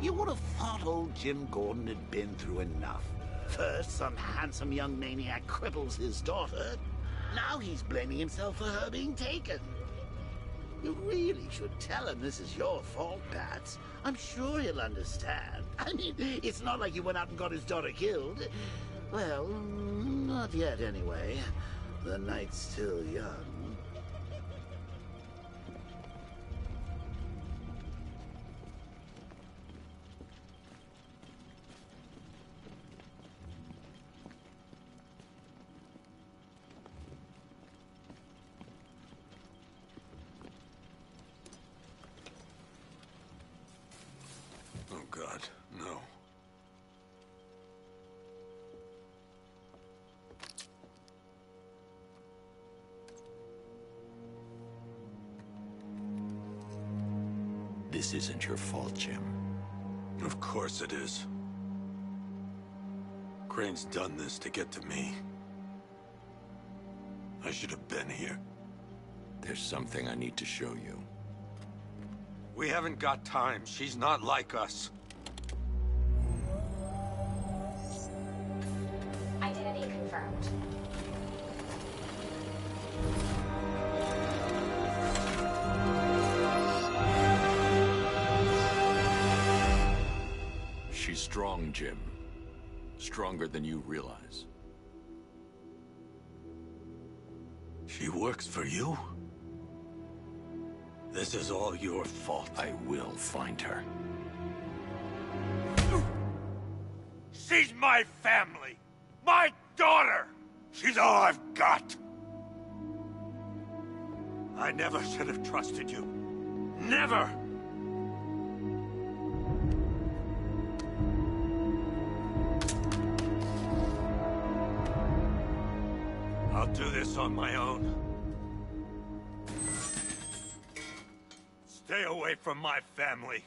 You would have thought old Jim Gordon had been through enough. First, some handsome young maniac cripples his daughter. Now he's blaming himself for her being taken. You really should tell him this is your fault, Bats. I'm sure he'll understand. I mean, it's not like you went out and got his daughter killed. Well, not yet anyway. The night's still young. Oh, God, no. This isn't your fault, Jim. Of course it is. Crane's done this to get to me. I should have been here. There's something I need to show you. We haven't got time. She's not like us. Identity confirmed. She's strong, Jim. Stronger than you realize. She works for you? This is all your fault. I will find her. She's my family! My daughter! She's all I've got! I never should have trusted you. Never! I'll do this on my own. Stay away from my family.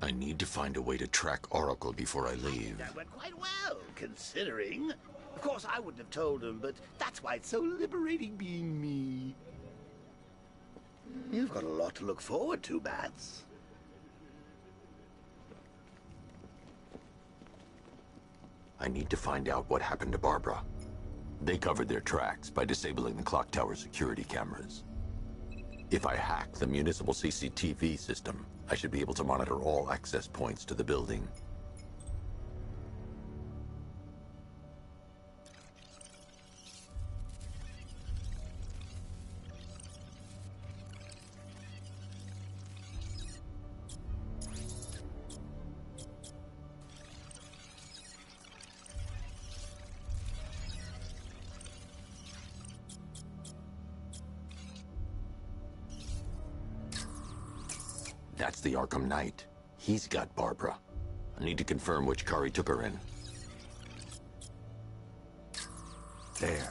I need to find a way to track Oracle before I leave. That went quite well, considering. Of course, I wouldn't have told him, but that's why it's so liberating being me. You've got a lot to look forward to, Bats. I need to find out what happened to Barbara. They covered their tracks by disabling the clock tower security cameras. If I hack the municipal CCTV system, I should be able to monitor all access points to the building. That's the Arkham Knight. He's got Barbara. I need to confirm which car he took her in. There.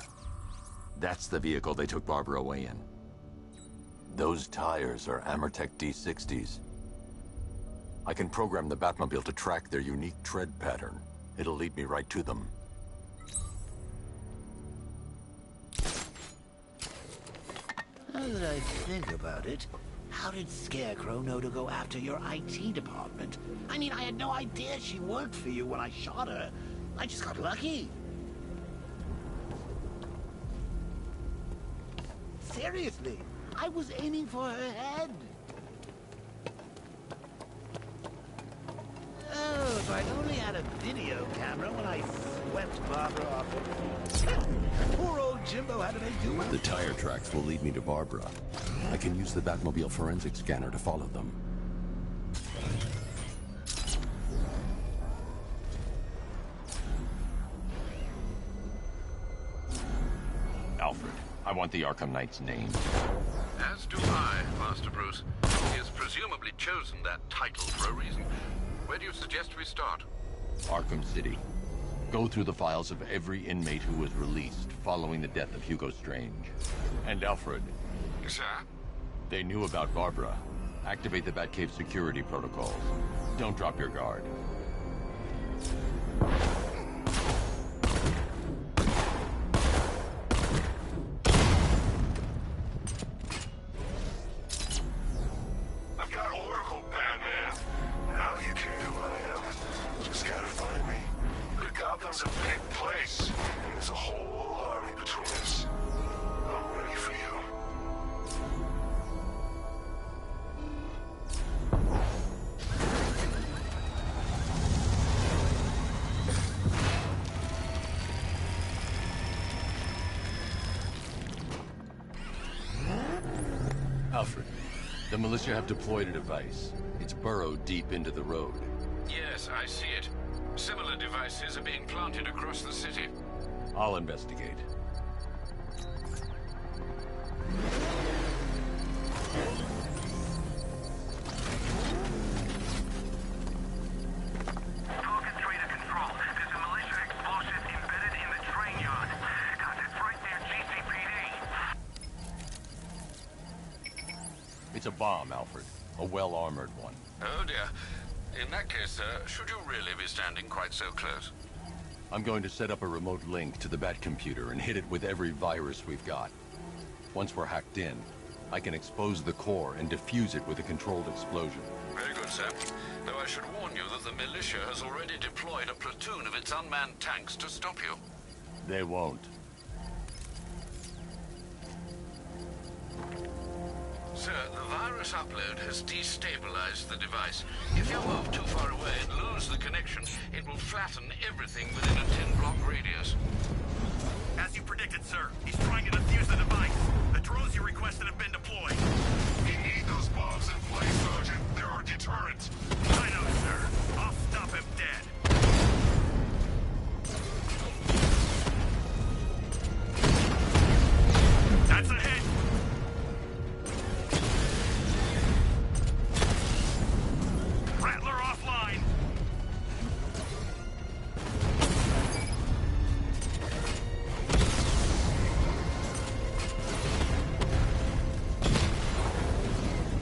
That's the vehicle they took Barbara away in. Those tires are Amertech D60s. I can program the Batmobile to track their unique tread pattern. It'll lead me right to them. Now that I think about it, how did Scarecrow know to go after your IT department? I mean, I had no idea she worked for you when I shot her. I just got lucky. Seriously, I was aiming for her head. Oh, if I'd only had a video camera when I swept Barbara off her feet. Poor old Jimbo had to make do with. The tire tracks will lead me to Barbara. I can use the Batmobile forensic scanner to follow them. Alfred, I want the Arkham Knight's name. As do I, Master Bruce. He has presumably chosen that title for a reason. Where do you suggest we start? Arkham City. Go through the files of every inmate who was released following the death of Hugo Strange. And Alfred. Sir? They knew about Barbara. Activate the Batcave security protocols. Don't drop your guard. I've got Oracle, Batman. Now you can do what I am. Just gotta find me. But Gotham's a big place, and there's a whole army between us. I'm ready for you. Alfred, the militia have deployed a device. It's burrowed deep into the road. Yes, I see it. Similar devices are being planted across the city. I'll investigate. Target trader control. There's a militia explosive embedded in the train yard. God, it's right there, GCPD. It's a bomb, Alfred. A well-armored one. Oh dear. In that case, sir, should you really be standing quite so close? I'm going to set up a remote link to the Batcomputer and hit it with every virus we've got. Once we're hacked in, I can expose the core and defuse it with a controlled explosion. Very good, sir. Though I should warn you that the militia has already deployed a platoon of its unmanned tanks to stop you. They won't. Sir, the virus upload has destabilized the device. If you move too far away and lose the connection, it will flatten everything within a 10-block radius. As you predicted, sir, he's trying to defuse the device. The drones you requested have been deployed. We need those bombs in place, Sergeant. They're our deterrent. I know, sir. I'll stop him dead. That's a hit. Rattler offline.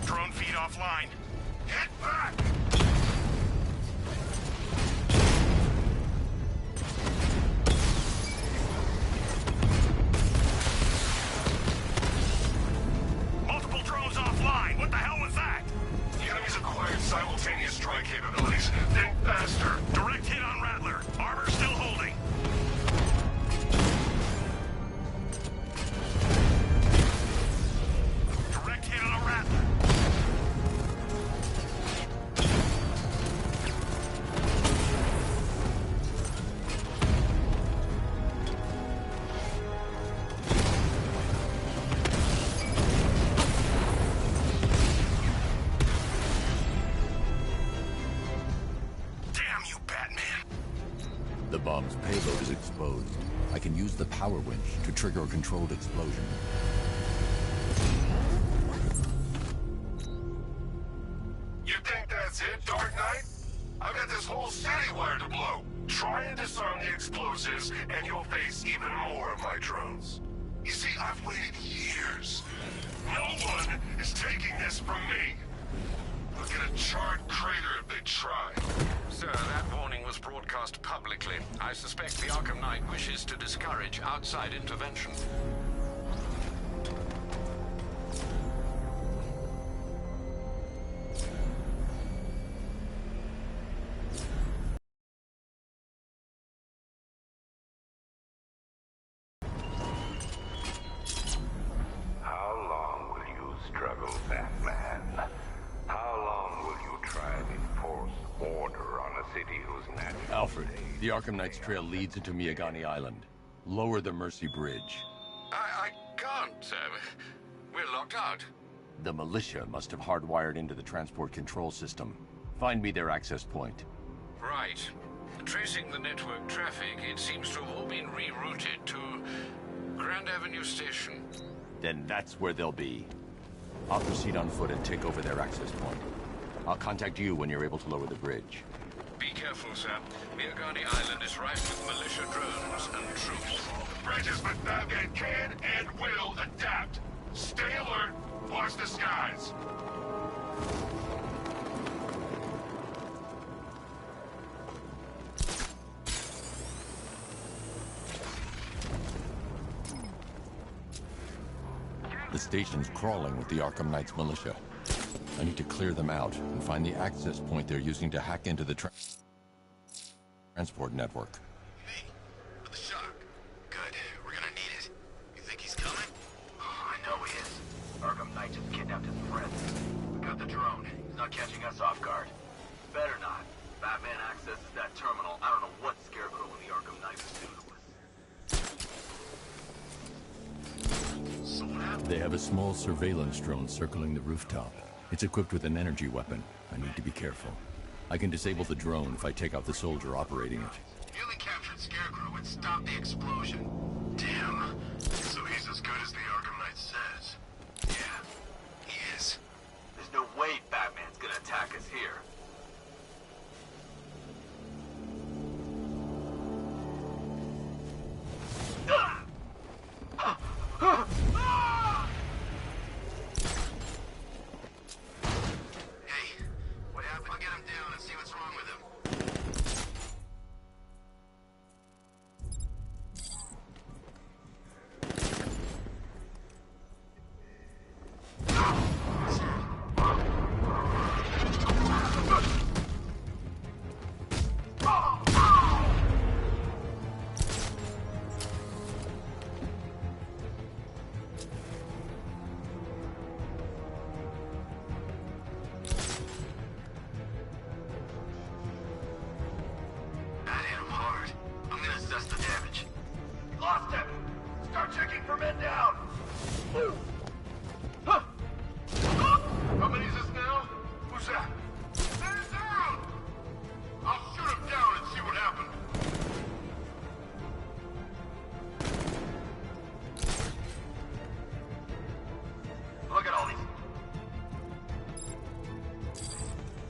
Drone feed offline. Get back! Multiple drones offline. What the hell was that? The enemy's acquired simultaneous strike capabilities. Think faster. Direct hit on Rattler. Armor still holding. Direct hit on a Rattler. Damn you, Batman. The bomb's payload is exposed. I can use the power winch to trigger a controlled explosion. You think that's it, Dark Knight? I've got this whole city wired to blow. Try and disarm the explosives, and you'll face even more of my drones. You see, I've waited years. No one is taking this from me. Look at a charred crater if they try. Sir, that warning was broadcast publicly. I suspect the Arkham Knight wishes to discourage outside intervention. How long will you struggle, Batman? How long will you try and enforce order on a city whose natural... Alfred, the Arkham Knight's trail leads into Miagani Island. Lower the Mercy Bridge. I can't, sir. We're locked out. The militia must have hardwired into the transport control system. Find me their access point. Right. Tracing the network traffic, it seems to have all been rerouted to Grand Avenue Station. Then that's where they'll be. I'll proceed on foot and take over their access point. I'll contact you when you're able to lower the bridge. Be careful, sir. Miagani Island is rife with militia drones and troops. The bridge is but Batman can and will adapt. Stay alert. Watch the skies. The station's crawling with the Arkham Knight's militia. I need to clear them out and find the access point they're using to hack into the transport network. Hey, for the shock. Good. We're gonna need it. You think he's coming? Oh, I know he is. Arkham Knight just kidnapped his friend. We got the drone. He's not catching us off guard. Better not. Batman accesses that terminal. I don't know what Scarecrow and the Arkham Knight will do to us. So what happened? They have a small surveillance drone circling the rooftop. It's equipped with an energy weapon. I need to be careful. I can disable the drone if I take out the soldier operating it. He only captured Scarecrow and stopped the explosion. Damn. So he's as good as the Arkham Knight says. Yeah, he is. There's no way Batman's gonna attack us here. Hey, what happened? I'll get him down and see what's wrong with him. That hit him hard. I'm gonna assess the damage. Lost him! Start checking for men down! How many is this now? Who's that? Man down! I'll shoot him down and see what happened. Look at all these.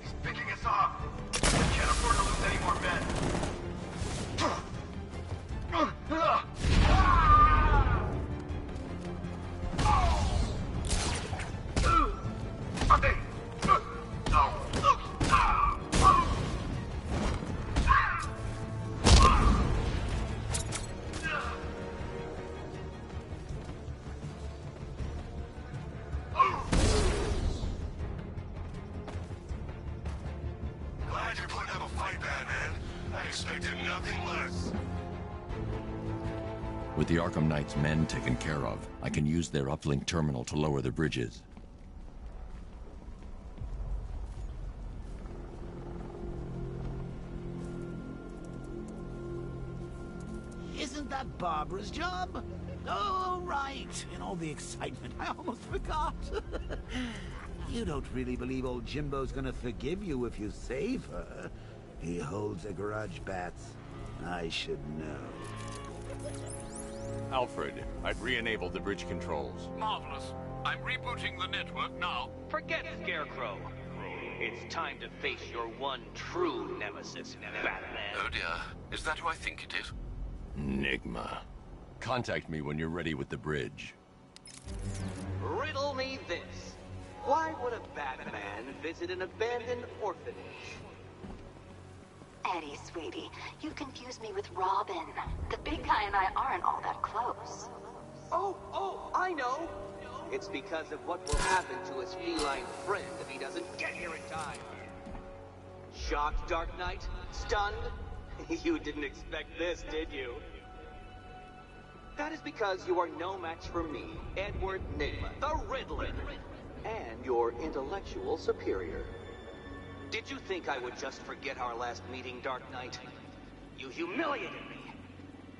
He's picking us off. We can't afford to lose any more men. Glad you're putting up a fight, Batman. I expected nothing less. With the Arkham Knight's men taken care of, I can use their uplink terminal to lower the bridges. Isn't that Barbara's job? Oh, right. In all the excitement, I almost forgot. You don't really believe old Jimbo's gonna forgive you if you save her. He holds a grudge, Bats. I should know. Alfred, I've re-enabled the bridge controls. Marvelous. I'm rebooting the network now. Forget Scarecrow. It's time to face your one true nemesis, Batman. Oh dear. Is that who I think it is? Enigma. Contact me when you're ready with the bridge. Riddle me this. Why would a Batman visit an abandoned orphanage? Eddie, sweetie, you confused me with Robin. The big guy and I aren't all that close. Oh, I know. It's because of what will happen to his feline friend if he doesn't get here in time. Shocked, Dark Knight? Stunned? You didn't expect this, did you? That is because you are no match for me, Edward Nygma, the Riddler, and your intellectual superior. Did you think I would just forget our last meeting, Dark Knight? You humiliated me.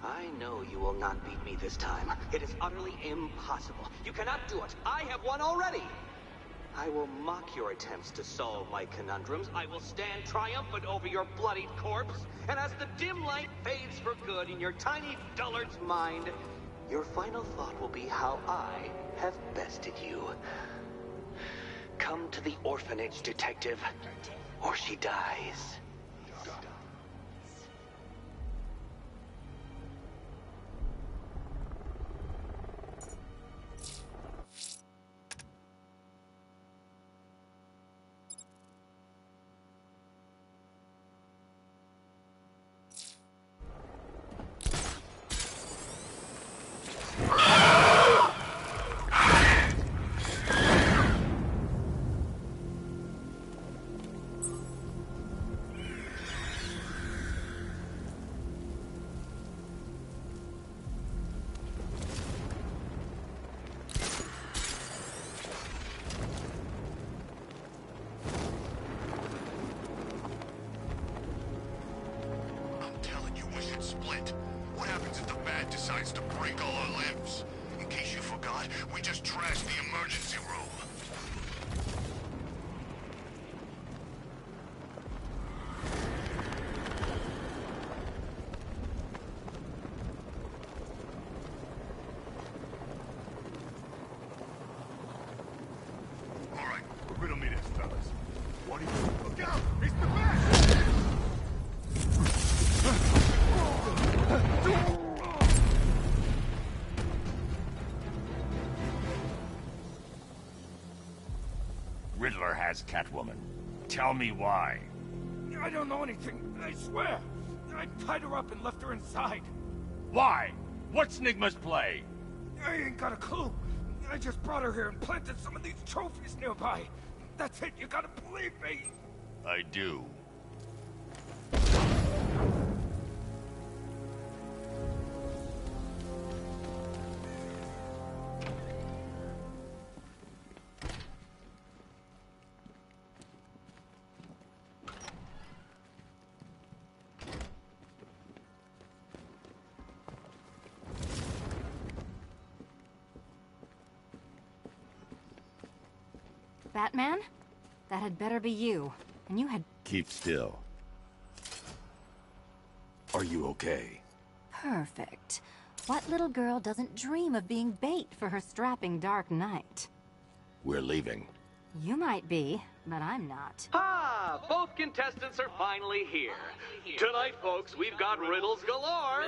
I know you will not beat me this time. It is utterly impossible. You cannot do it. I have won already. I will mock your attempts to solve my conundrums. I will stand triumphant over your bloodied corpse. And as the dim light fades for good in your tiny dullard's mind, your final thought will be how I have bested you. Come to the orphanage, detective, or she dies. Split. What happens if the Bat decides to break all our limbs? In case you forgot, we just trashed the emergency room. All right, riddle me this, fellas. What do you... Look out! It's the Bat! Riddler has Catwoman. Tell me why. I don't know anything, I swear. I tied her up and left her inside. Why? What's Nygma's play? I ain't got a clue. I just brought her here and planted some of these trophies nearby. That's it, you gotta believe me. I do. Batman? That had better be you. And you had... Keep still. Are you okay? Perfect. What little girl doesn't dream of being bait for her strapping Dark Knight? We're leaving. You might be, but I'm not. Ah, both contestants are finally here. Tonight, folks, we've got riddles galore.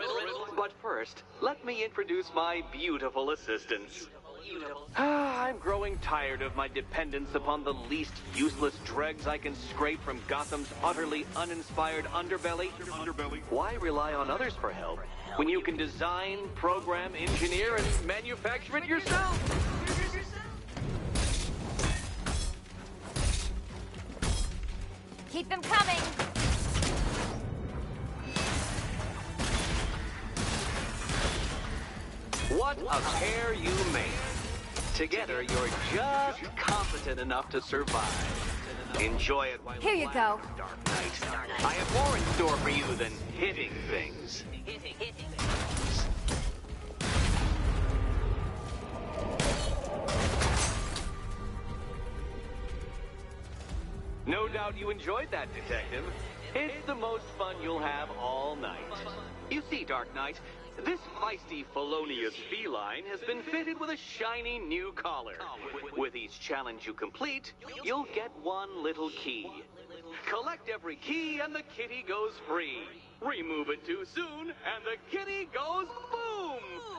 But first, let me introduce my beautiful assistants. I'm growing tired of my dependence upon the least useless dregs I can scrape from Gotham's utterly uninspired underbelly. Why rely on others for help when you can design, program, engineer, and manufacture it yourself? Keep them coming! What a pair you make. Together, you're just competent enough to survive. Enjoy it while Here you go. Dark Knight. I have more in store for you than hitting things. No doubt you enjoyed that, Detective. It's the most fun you'll have all night. You see, Dark Knight, this feisty, felonious feline has been fitted with a shiny new collar. With each challenge you complete, you'll get one little key. Collect every key and the kitty goes free. Remove it too soon and the kitty goes boom!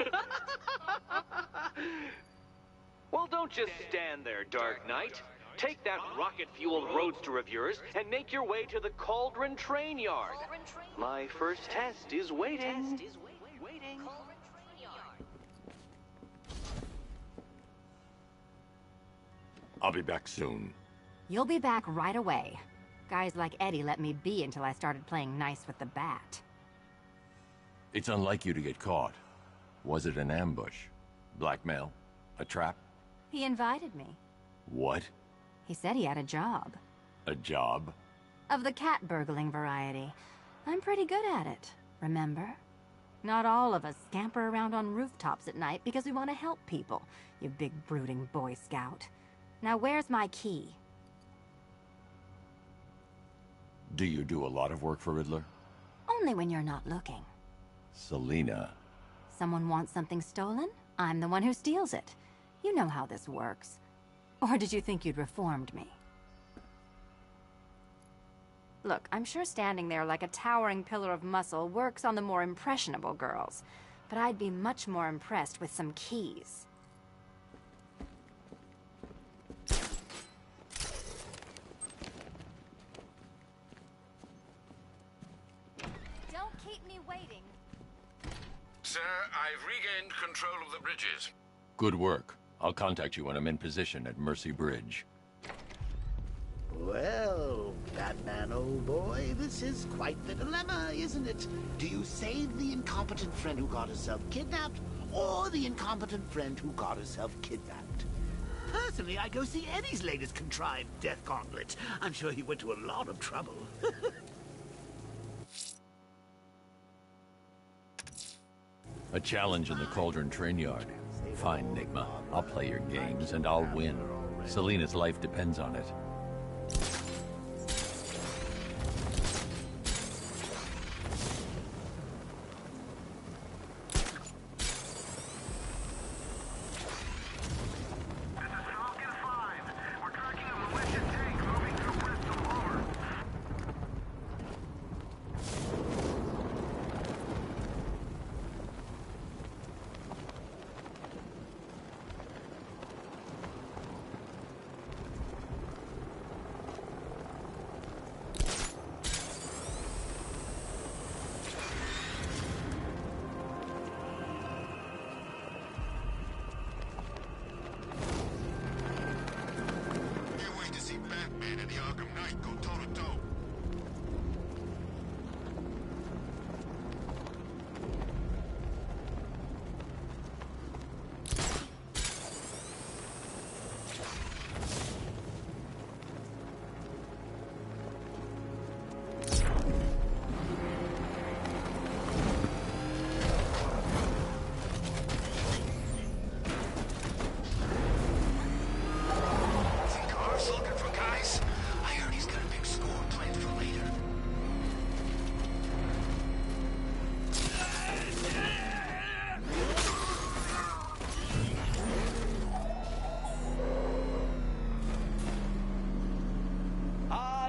Well, don't just stand there, Dark Knight. Take that rocket-fueled roadster of yours and make your way to the Cauldron Train Yard. My first test is waiting. I'll be back soon. You'll be back right away. Guys like Eddie let me be until I started playing nice with the bat. It's unlike you to get caught. Was it an ambush? Blackmail? A trap? He invited me. What? He said he had a job. A job? Of the cat burgling variety. I'm pretty good at it, remember? Not all of us scamper around on rooftops at night because we want to help people, you big brooding Boy Scout. Now where's my key? Do you do a lot of work for Riddler? Only when you're not looking. Selina. Someone wants something stolen? I'm the one who steals it. You know how this works. Or did you think you'd reformed me? Look, I'm sure standing there like a towering pillar of muscle works on the more impressionable girls. But I'd be much more impressed with some keys. Don't keep me waiting. Sir, I've regained control of the bridges. Good work. I'll contact you when I'm in position at Mercy Bridge. Well, Batman, old boy, this is quite the dilemma, isn't it? Do you save the incompetent friend who got herself kidnapped, or the incompetent friend who got herself kidnapped? Personally, I go see Eddie's latest contrived death gauntlet. I'm sure he went to a lot of trouble. A challenge in the Cauldron Train Yard. Fine, Nigma. I'll play your games, and I'll win. Selina's life depends on it. Batman and the Arkham Knight go toe-to-toe.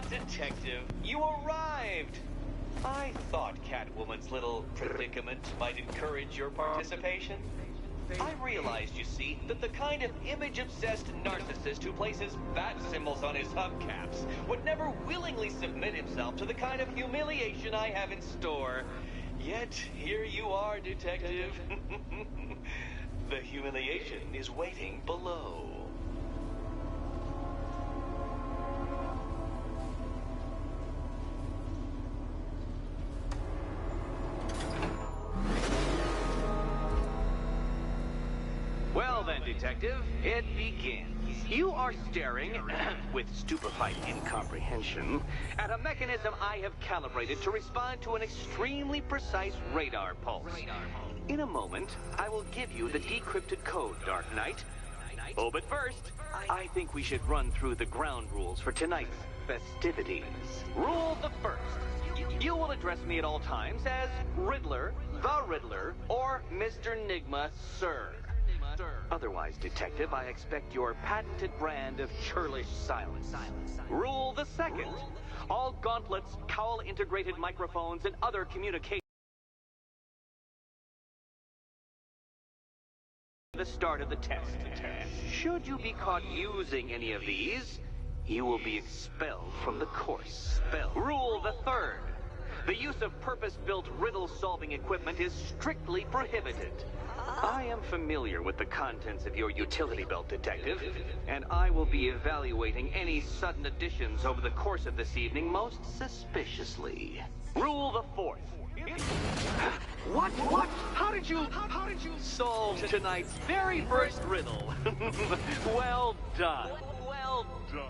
Detective, you arrived! I thought Catwoman's little predicament might encourage your participation. I realized, you see, that the kind of image-obsessed narcissist who places bat symbols on his hubcaps would never willingly submit himself to the kind of humiliation I have in store. Yet, here you are, Detective. The humiliation is waiting below. Well then, Detective, it begins. You are staring, with stupefied incomprehension, at a mechanism I have calibrated to respond to an extremely precise radar pulse. In a moment, I will give you the decrypted code, Dark Knight. Oh, but first, I think we should run through the ground rules for tonight's festivities. Rule the first. You will address me at all times as Riddler, the Riddler, or Mr. Nigma, sir. Otherwise, Detective, I expect your patented brand of churlish silence. Rule the second. All gauntlets, cowl-integrated microphones, and other communication the start of the test. Should you be caught using any of these, you will be expelled from the course. Rule the third. The use of purpose-built riddle-solving equipment is strictly prohibited. I am familiar with the contents of your utility belt, Detective, and I will be evaluating any sudden additions over the course of this evening most suspiciously. Rule the fourth. What? How did you solve tonight's very first riddle? Well done. Well done.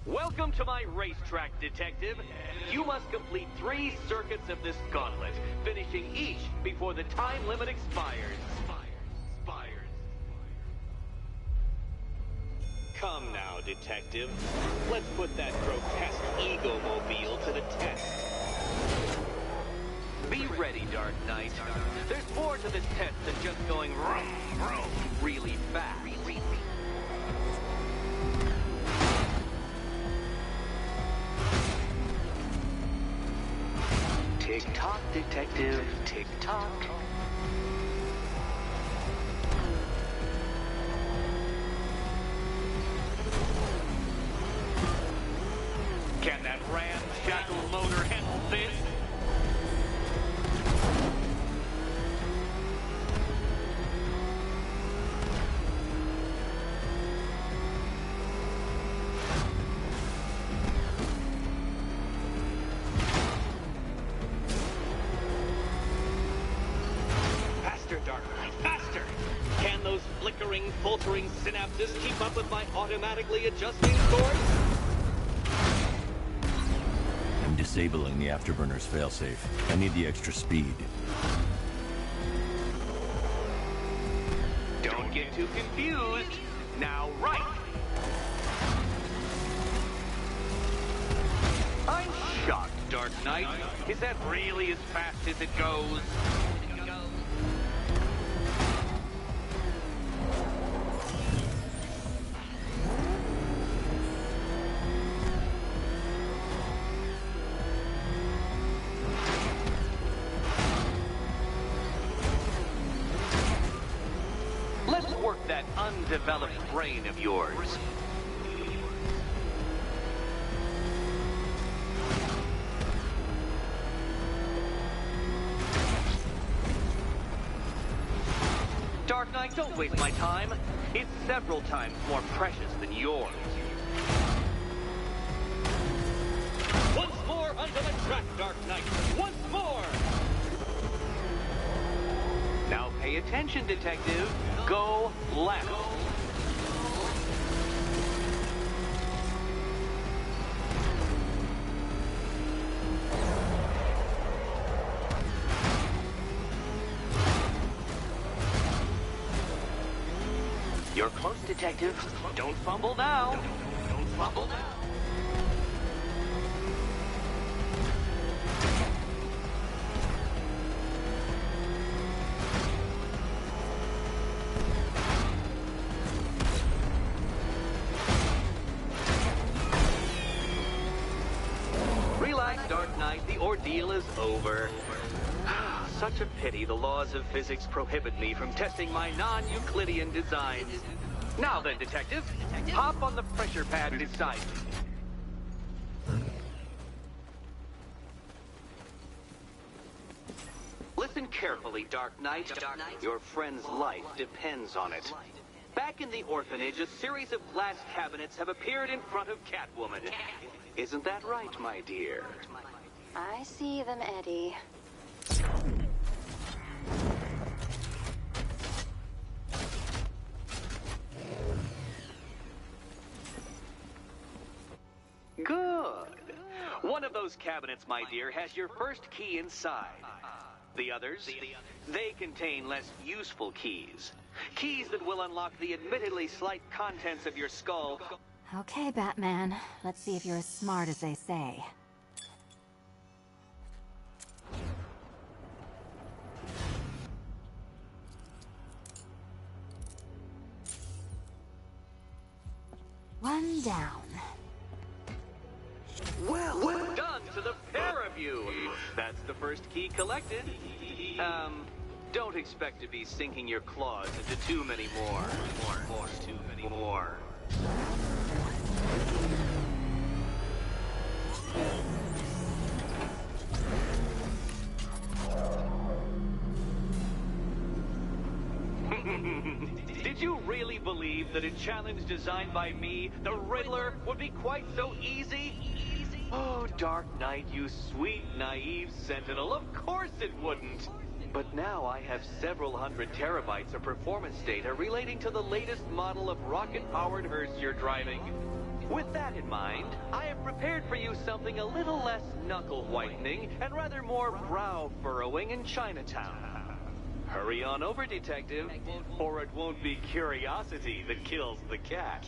Welcome to my racetrack, Detective. You must complete 3 circuits of this gauntlet, finishing each before the time limit expires. Come now, Detective. Let's put that grotesque ego-mobile to the test. Be ready, Dark Knight. There's more to this test than just going vroom, vroom really fast. Tick-tock, Detective, tick-tock. Can that ramshackle motor handle this? Faster, Dark Knight, faster! Can those flickering, faltering synapses keep up with my automatically adjusting course? I'm disabling the afterburner's failsafe. I need the extra speed. Don't get too confused. Now, right. I'm shocked, Dark Knight. Is that really as fast as it goes? Let's work that undeveloped brain of yours. Dark Knight, don't waste my time. It's several times more precious than yours. Once more onto the track, Dark Knight. Once more! Now pay attention, Detective. Go left. You're close, Detective. Don't fumble now. Don't fumble now. Relax, Dark Knight. The ordeal is over. Such a pity the laws of physics prohibit me from testing my non-Euclidean designs. Now then, Detective, hop on the pressure pad beside me. Listen carefully, Dark Knight. Your friend's life depends on it. Back in the orphanage, a series of glass cabinets have appeared in front of Catwoman. Isn't that right, my dear? I see them, Eddie. Good. One of those cabinets, my dear, has your first key inside. The others, they contain less useful keys. Keys that will unlock the admittedly slight contents of your skull. Okay, Batman. Let's see if you're as smart as they say. One down. Well done to the pair of you. That's the first key collected. Don't expect to be sinking your claws into too many more. Too many more. Did you really believe that a challenge designed by me, the Riddler, would be quite so easy? Oh, Dark Knight, you sweet, naive sentinel, of course it wouldn't! But now I have several hundred terabytes of performance data relating to the latest model of rocket-powered hearse you're driving. With that in mind, I have prepared for you something a little less knuckle-whitening and rather more brow-furrowing in Chinatown. Hurry on over, detective, or it won't be curiosity that kills the cat.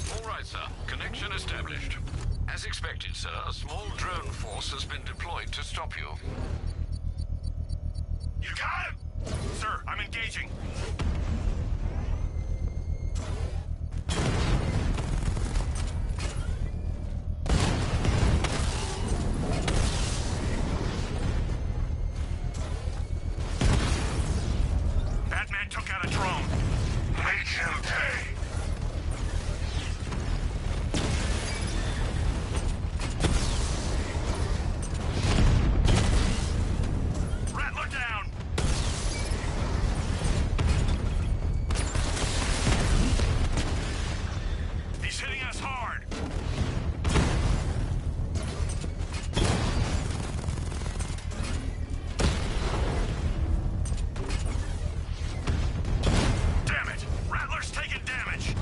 All right, sir. Connection established. As expected, sir, a small drone force has been deployed to stop you. You got him! Sir, I'm engaging. Batman took out a drone. Make him pay. Rattler down! He's hitting us hard. Damn it! Rattler's taking damage.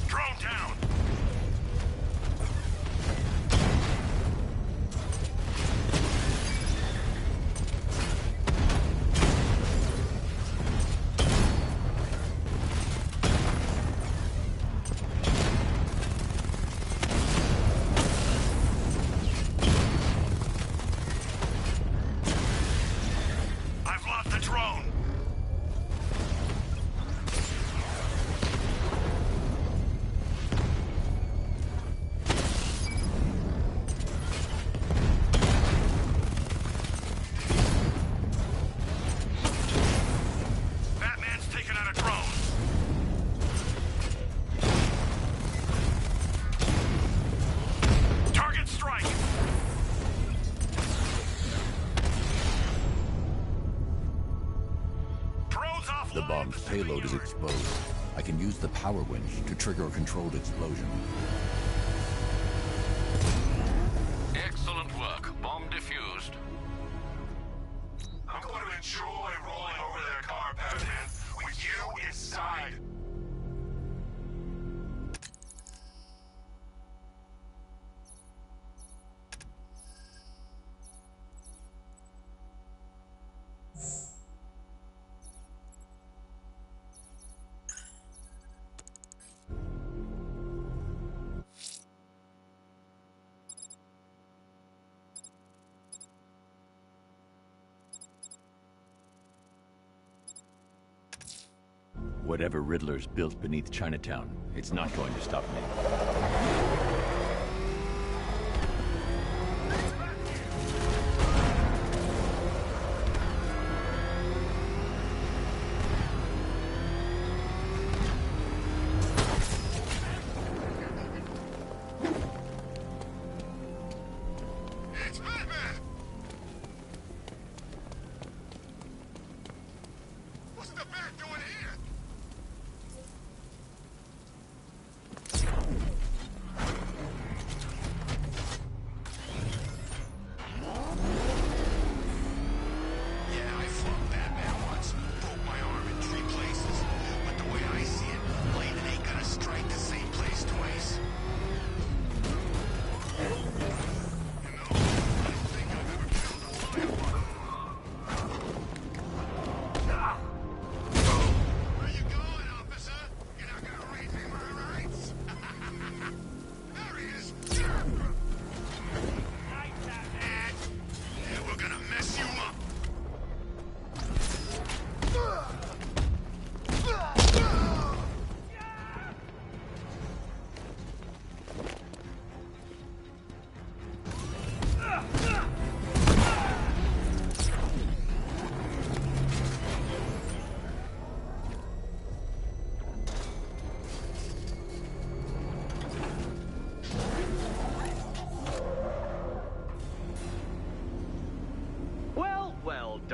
Drone down. I've lost the drone. Batman's taken out a drone. Target strike. Drone's off. The bomb's payload is exposed. I can use the power winch to trigger a controlled explosion. Excellent work. Bomb defused. I'm going to enjoy rolling over their car, Batman, with you inside. Whatever Riddler's built beneath Chinatown, it's not going to stop me. It's Batman! What's the Bat doing here?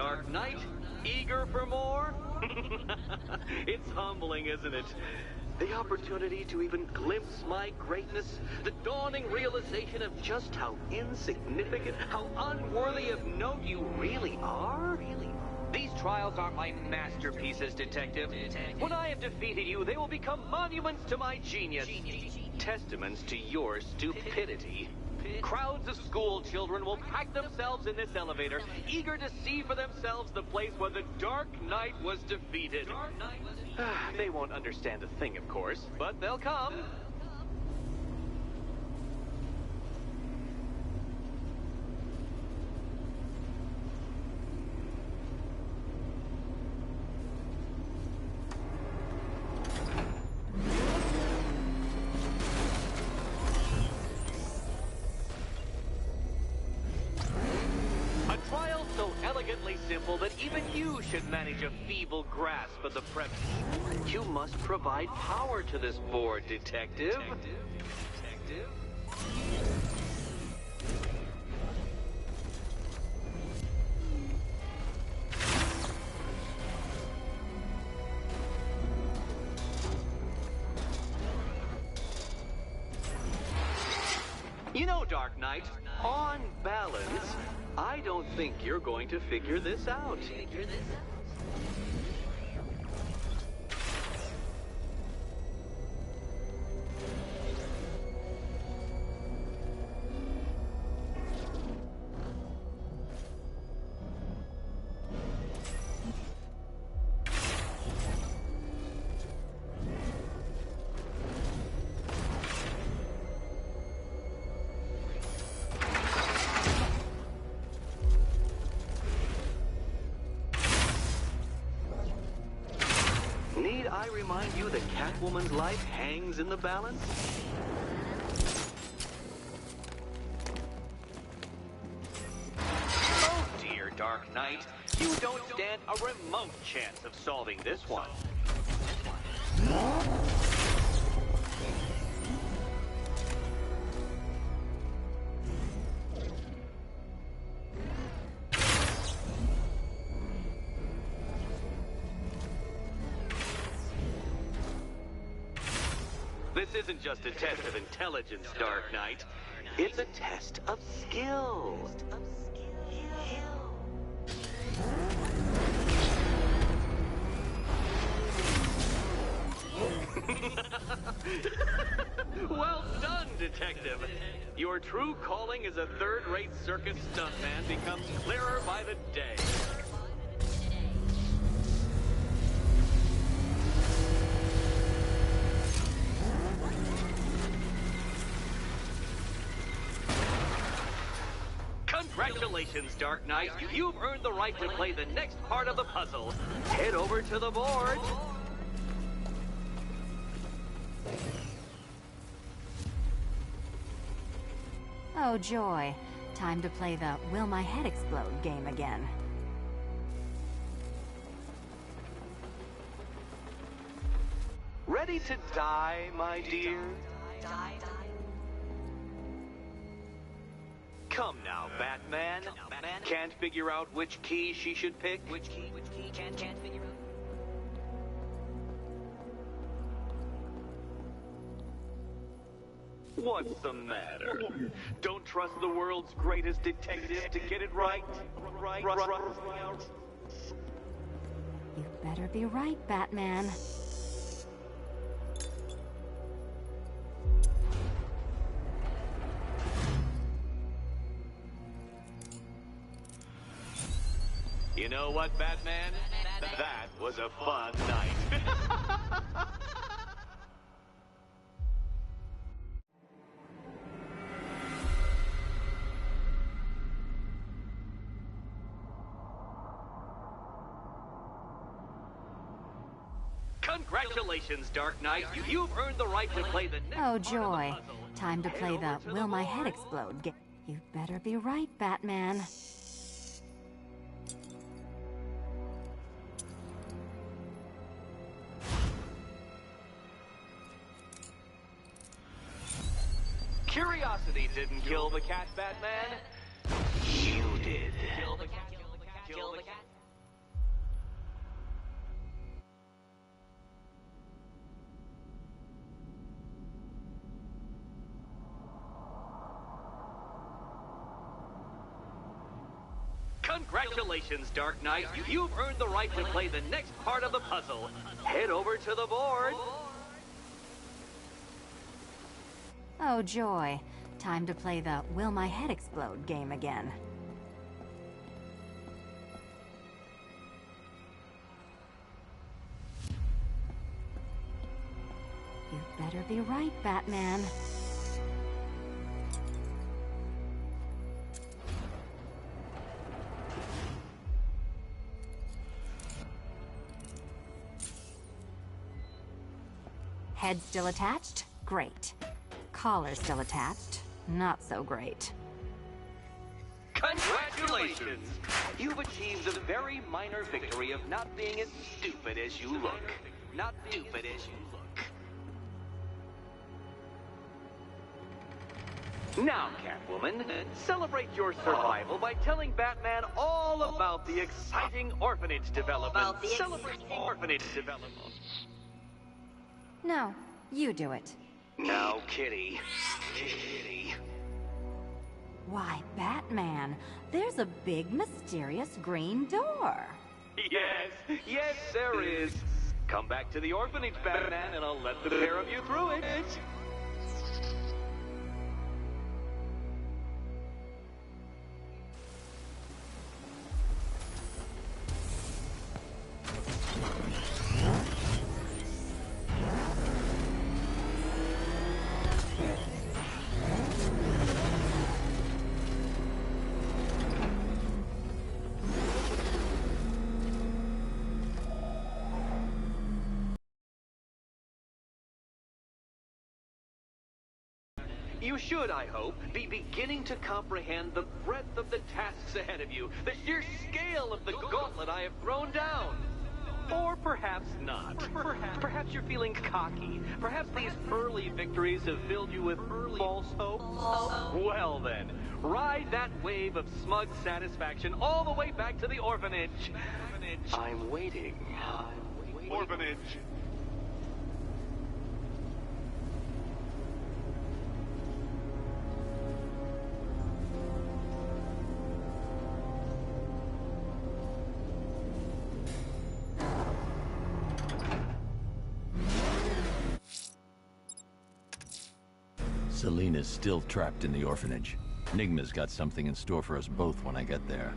Dark Knight? Eager for more? It's humbling, isn't it? The opportunity to even glimpse my greatness, the dawning realization of just how insignificant, how unworthy of note you really are. These trials are my masterpieces, Detective. When I have defeated you, they will become monuments to my genius. Testaments to your stupidity. Crowds of school children will pack themselves in this elevator, eager to see for themselves the place where the Dark Knight was defeated. They won't understand a thing, of course, but they'll come. Simple that even you should manage a feeble grasp of the premise. You must provide power to this board, Detective. You know, Dark Knight, on balance, I don't think you're going to figure this out. I remind you that Catwoman's life hangs in the balance? Oh dear, Dark Knight. You don't stand a remote chance of solving this one. This isn't just a test of intelligence, Dark Knight. It's a test of skill. Well done, Detective. Your true calling as a third-rate circus stuntman becomes clearer by the day. Congratulations, Dark Knight. You've earned the right to play the next part of the puzzle. Head over to the board. Oh, joy. Time to play the Will My Head Explode game again. Ready to die, my dear? Come now, Batman. Can't figure out which key she should pick? Which key can't figure out? What's the matter? Don't trust the world's greatest detective to get it right? You better be right, Batman. You know what, Batman? That was a fun night. Congratulations, Dark Knight. You've earned the right to play the next Oh, joy. Time to play the Will My Head Explode game. You better be right, Batman. Curiosity didn't kill the cat, Batman. You did. Kill the cat. Congratulations, Dark Knight. You've earned the right to play the next part of the puzzle. Head over to the board. Oh, joy. Time to play the Will My Head Explode game again. You better be right, Batman. Head still attached? Great. Collar still attached? Not so great. Congratulations! You've achieved the very minor victory of not being as stupid as you look. Not stupid as you look. Now, Catwoman, celebrate your survival by telling Batman all about the exciting orphanage development. Celebrate orphanage development. No, you do it. Now, Kitty. Kitty. Why, Batman, there's a big, mysterious green door. Yes, yes, there is. Come back to the orphanage, Batman, and I'll let the pair of you through it. You should, I hope, be beginning to comprehend the breadth of the tasks ahead of you, the sheer scale of the gauntlet I have thrown down. Or perhaps not. Perhaps you're feeling cocky. Perhaps these early victories have filled you with false hope. Well then, ride that wave of smug satisfaction all the way back to the orphanage. I'm waiting. Orphanage. Selina's still trapped in the orphanage. Nigma's got something in store for us both when I get there.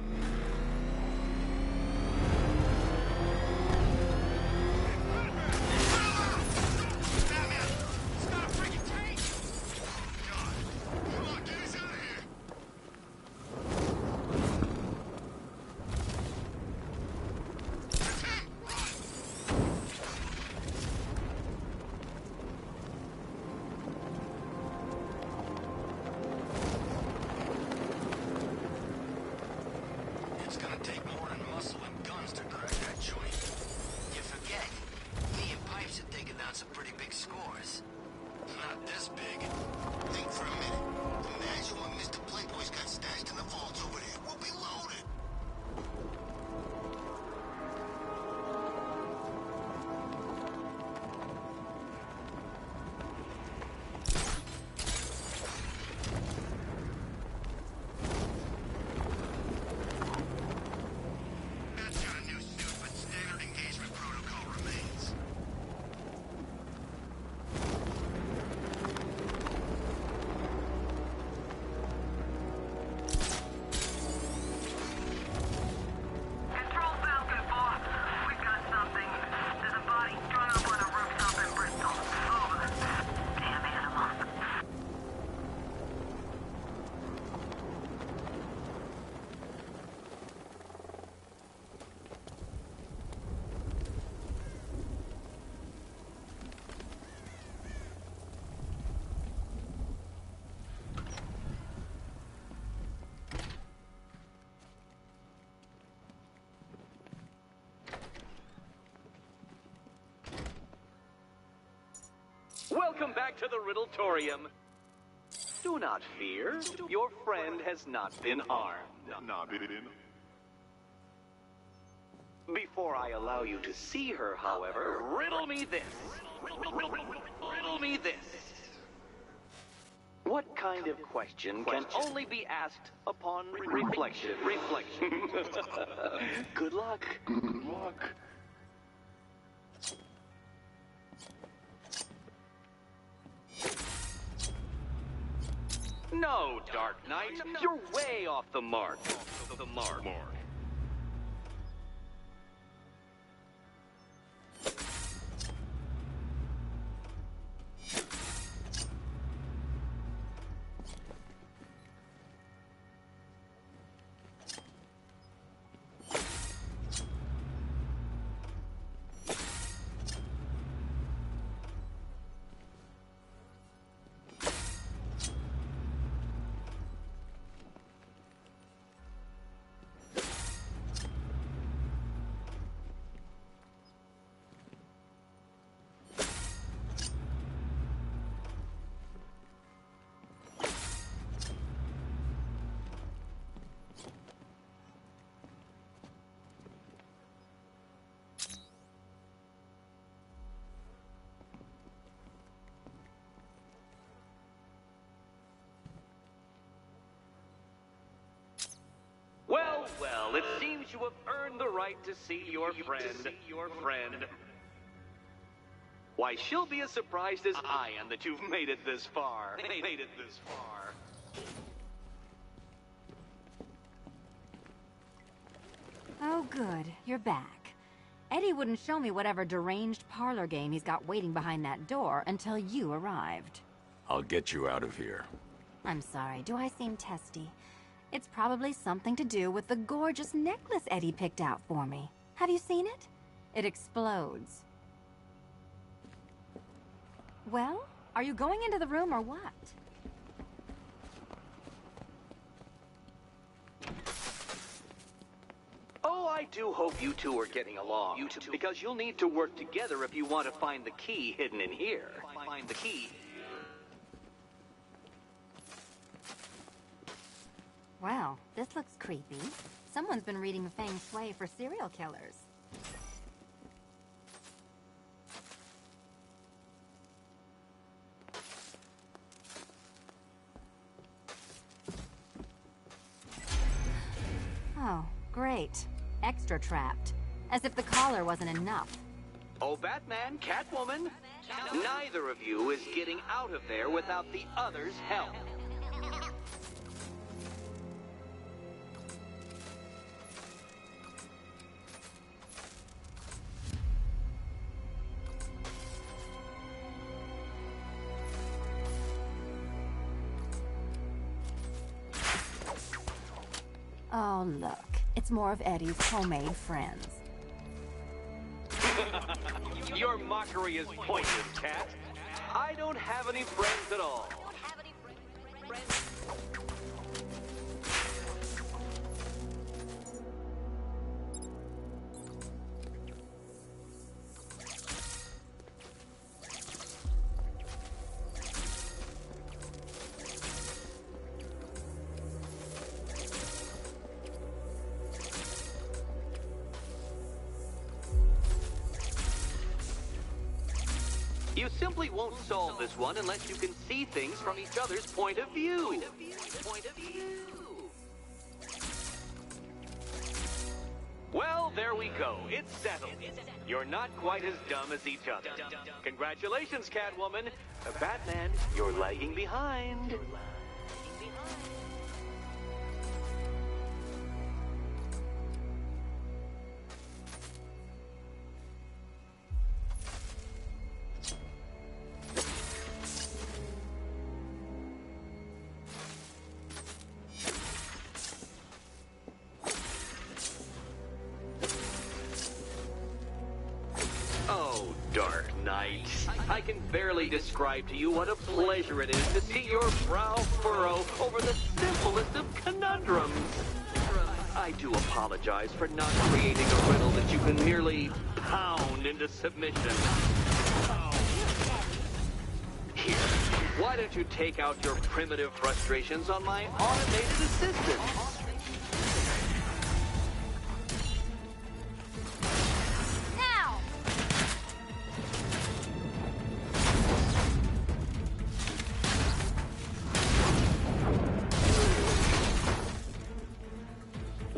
Welcome back to the Riddletorium. Do not fear. Your friend has not been harmed. Before I allow you to see her, however, riddle me this. Riddle me this. What kind of question can only be asked upon reflection? Good luck. Good luck. No, Dark Knight. You're way off the mark. The mark. Well, it seems you have earned the right to see your friend. Why, she'll be as surprised as I am that you've made it this far. Oh, good. You're back. Eddie wouldn't show me whatever deranged parlor game he's got waiting behind that door until you arrived. I'll get you out of here. I'm sorry, do I seem testy? It's probably something to do with the gorgeous necklace Eddie picked out for me. Have you seen it? It explodes. Well, are you going into the room or what? Oh, I do hope you two are getting along. Because you'll need to work together if you want to find the key hidden in here. Find the key. Well, this looks creepy. Someone's been reading Feng Shui for serial killers. Oh, great. Extra trapped. As if the collar wasn't enough. Oh, Batman, Catwoman, neither of you is getting out of there without the other's help. Oh, look. It's more of Eddie's homemade friends. Your mockery is pointless, Cat. I don't have any friends at all. You simply won't solve this one unless you can see things from each other's point of view. Well, there we go. It's settled. You're not quite as dumb as each other. Congratulations, Catwoman. Batman, you're lagging behind. Dark Knight, I can barely describe to you what a pleasure it is to see your brow furrow over the simplest of conundrums. I do apologize for not creating a riddle that you can merely pound into submission. Here, why don't you take out your primitive frustrations on my automated assistant?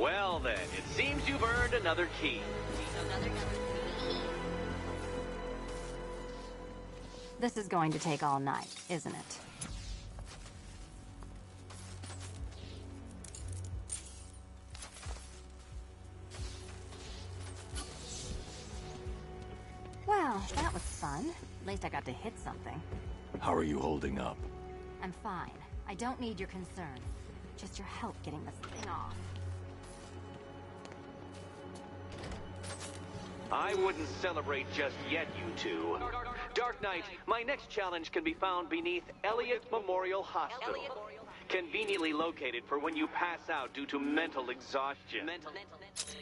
Well then, it seems you've earned another key. This is going to take all night, isn't it? Well, that was fun. At least I got to hit something. How are you holding up? I'm fine. I don't need your concern. Just your help getting this thing off. I wouldn't celebrate just yet, you two. Dark Knight, my next challenge can be found beneath Elliott Memorial Hospital. Conveniently located for when you pass out due to mental exhaustion. Mental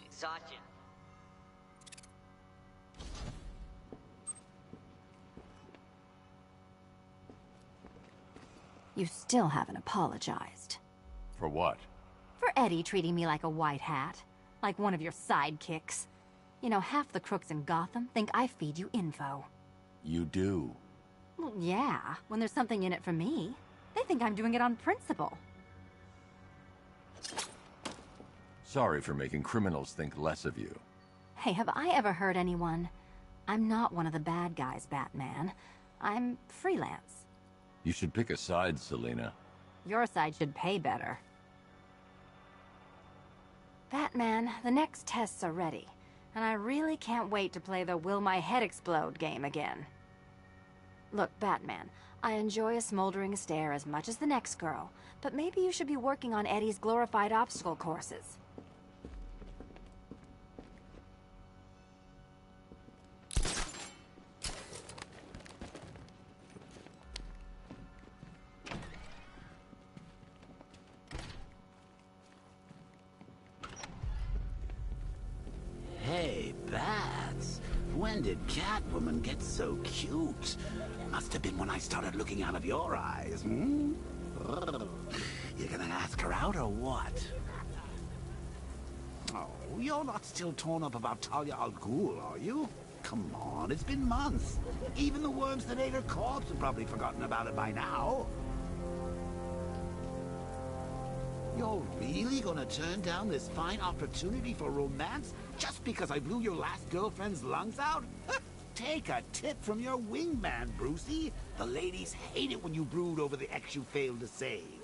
exhaustion. You still haven't apologized. For what? For Eddie treating me like a white hat. Like one of your sidekicks. You know, half the crooks in Gotham think I feed you info. You do. Well, yeah, when there's something in it for me. They think I'm doing it on principle. Sorry for making criminals think less of you. Hey, have I ever hurt anyone? I'm not one of the bad guys, Batman. I'm freelance. You should pick a side, Selina. Your side should pay better. Batman, the next tests are ready. And I really can't wait to play the will my head explode game again. Look, Batman, I enjoy a smoldering stare as much as the next girl, but maybe you should be working on Eddie's glorified obstacle courses. Hey, Bats. When did Catwoman get so cute? Must have been when I started looking out of your eyes, hmm? You gonna ask her out or what? Oh, you're not still torn up about Talia al Ghul, are you? Come on, it's been months. Even the worms that ate her corpse have probably forgotten about it by now. You're really gonna turn down this fine opportunity for romance just because I blew your last girlfriend's lungs out? Take a tip from your wingman, Brucey. The ladies hate it when you brood over the ex you failed to save.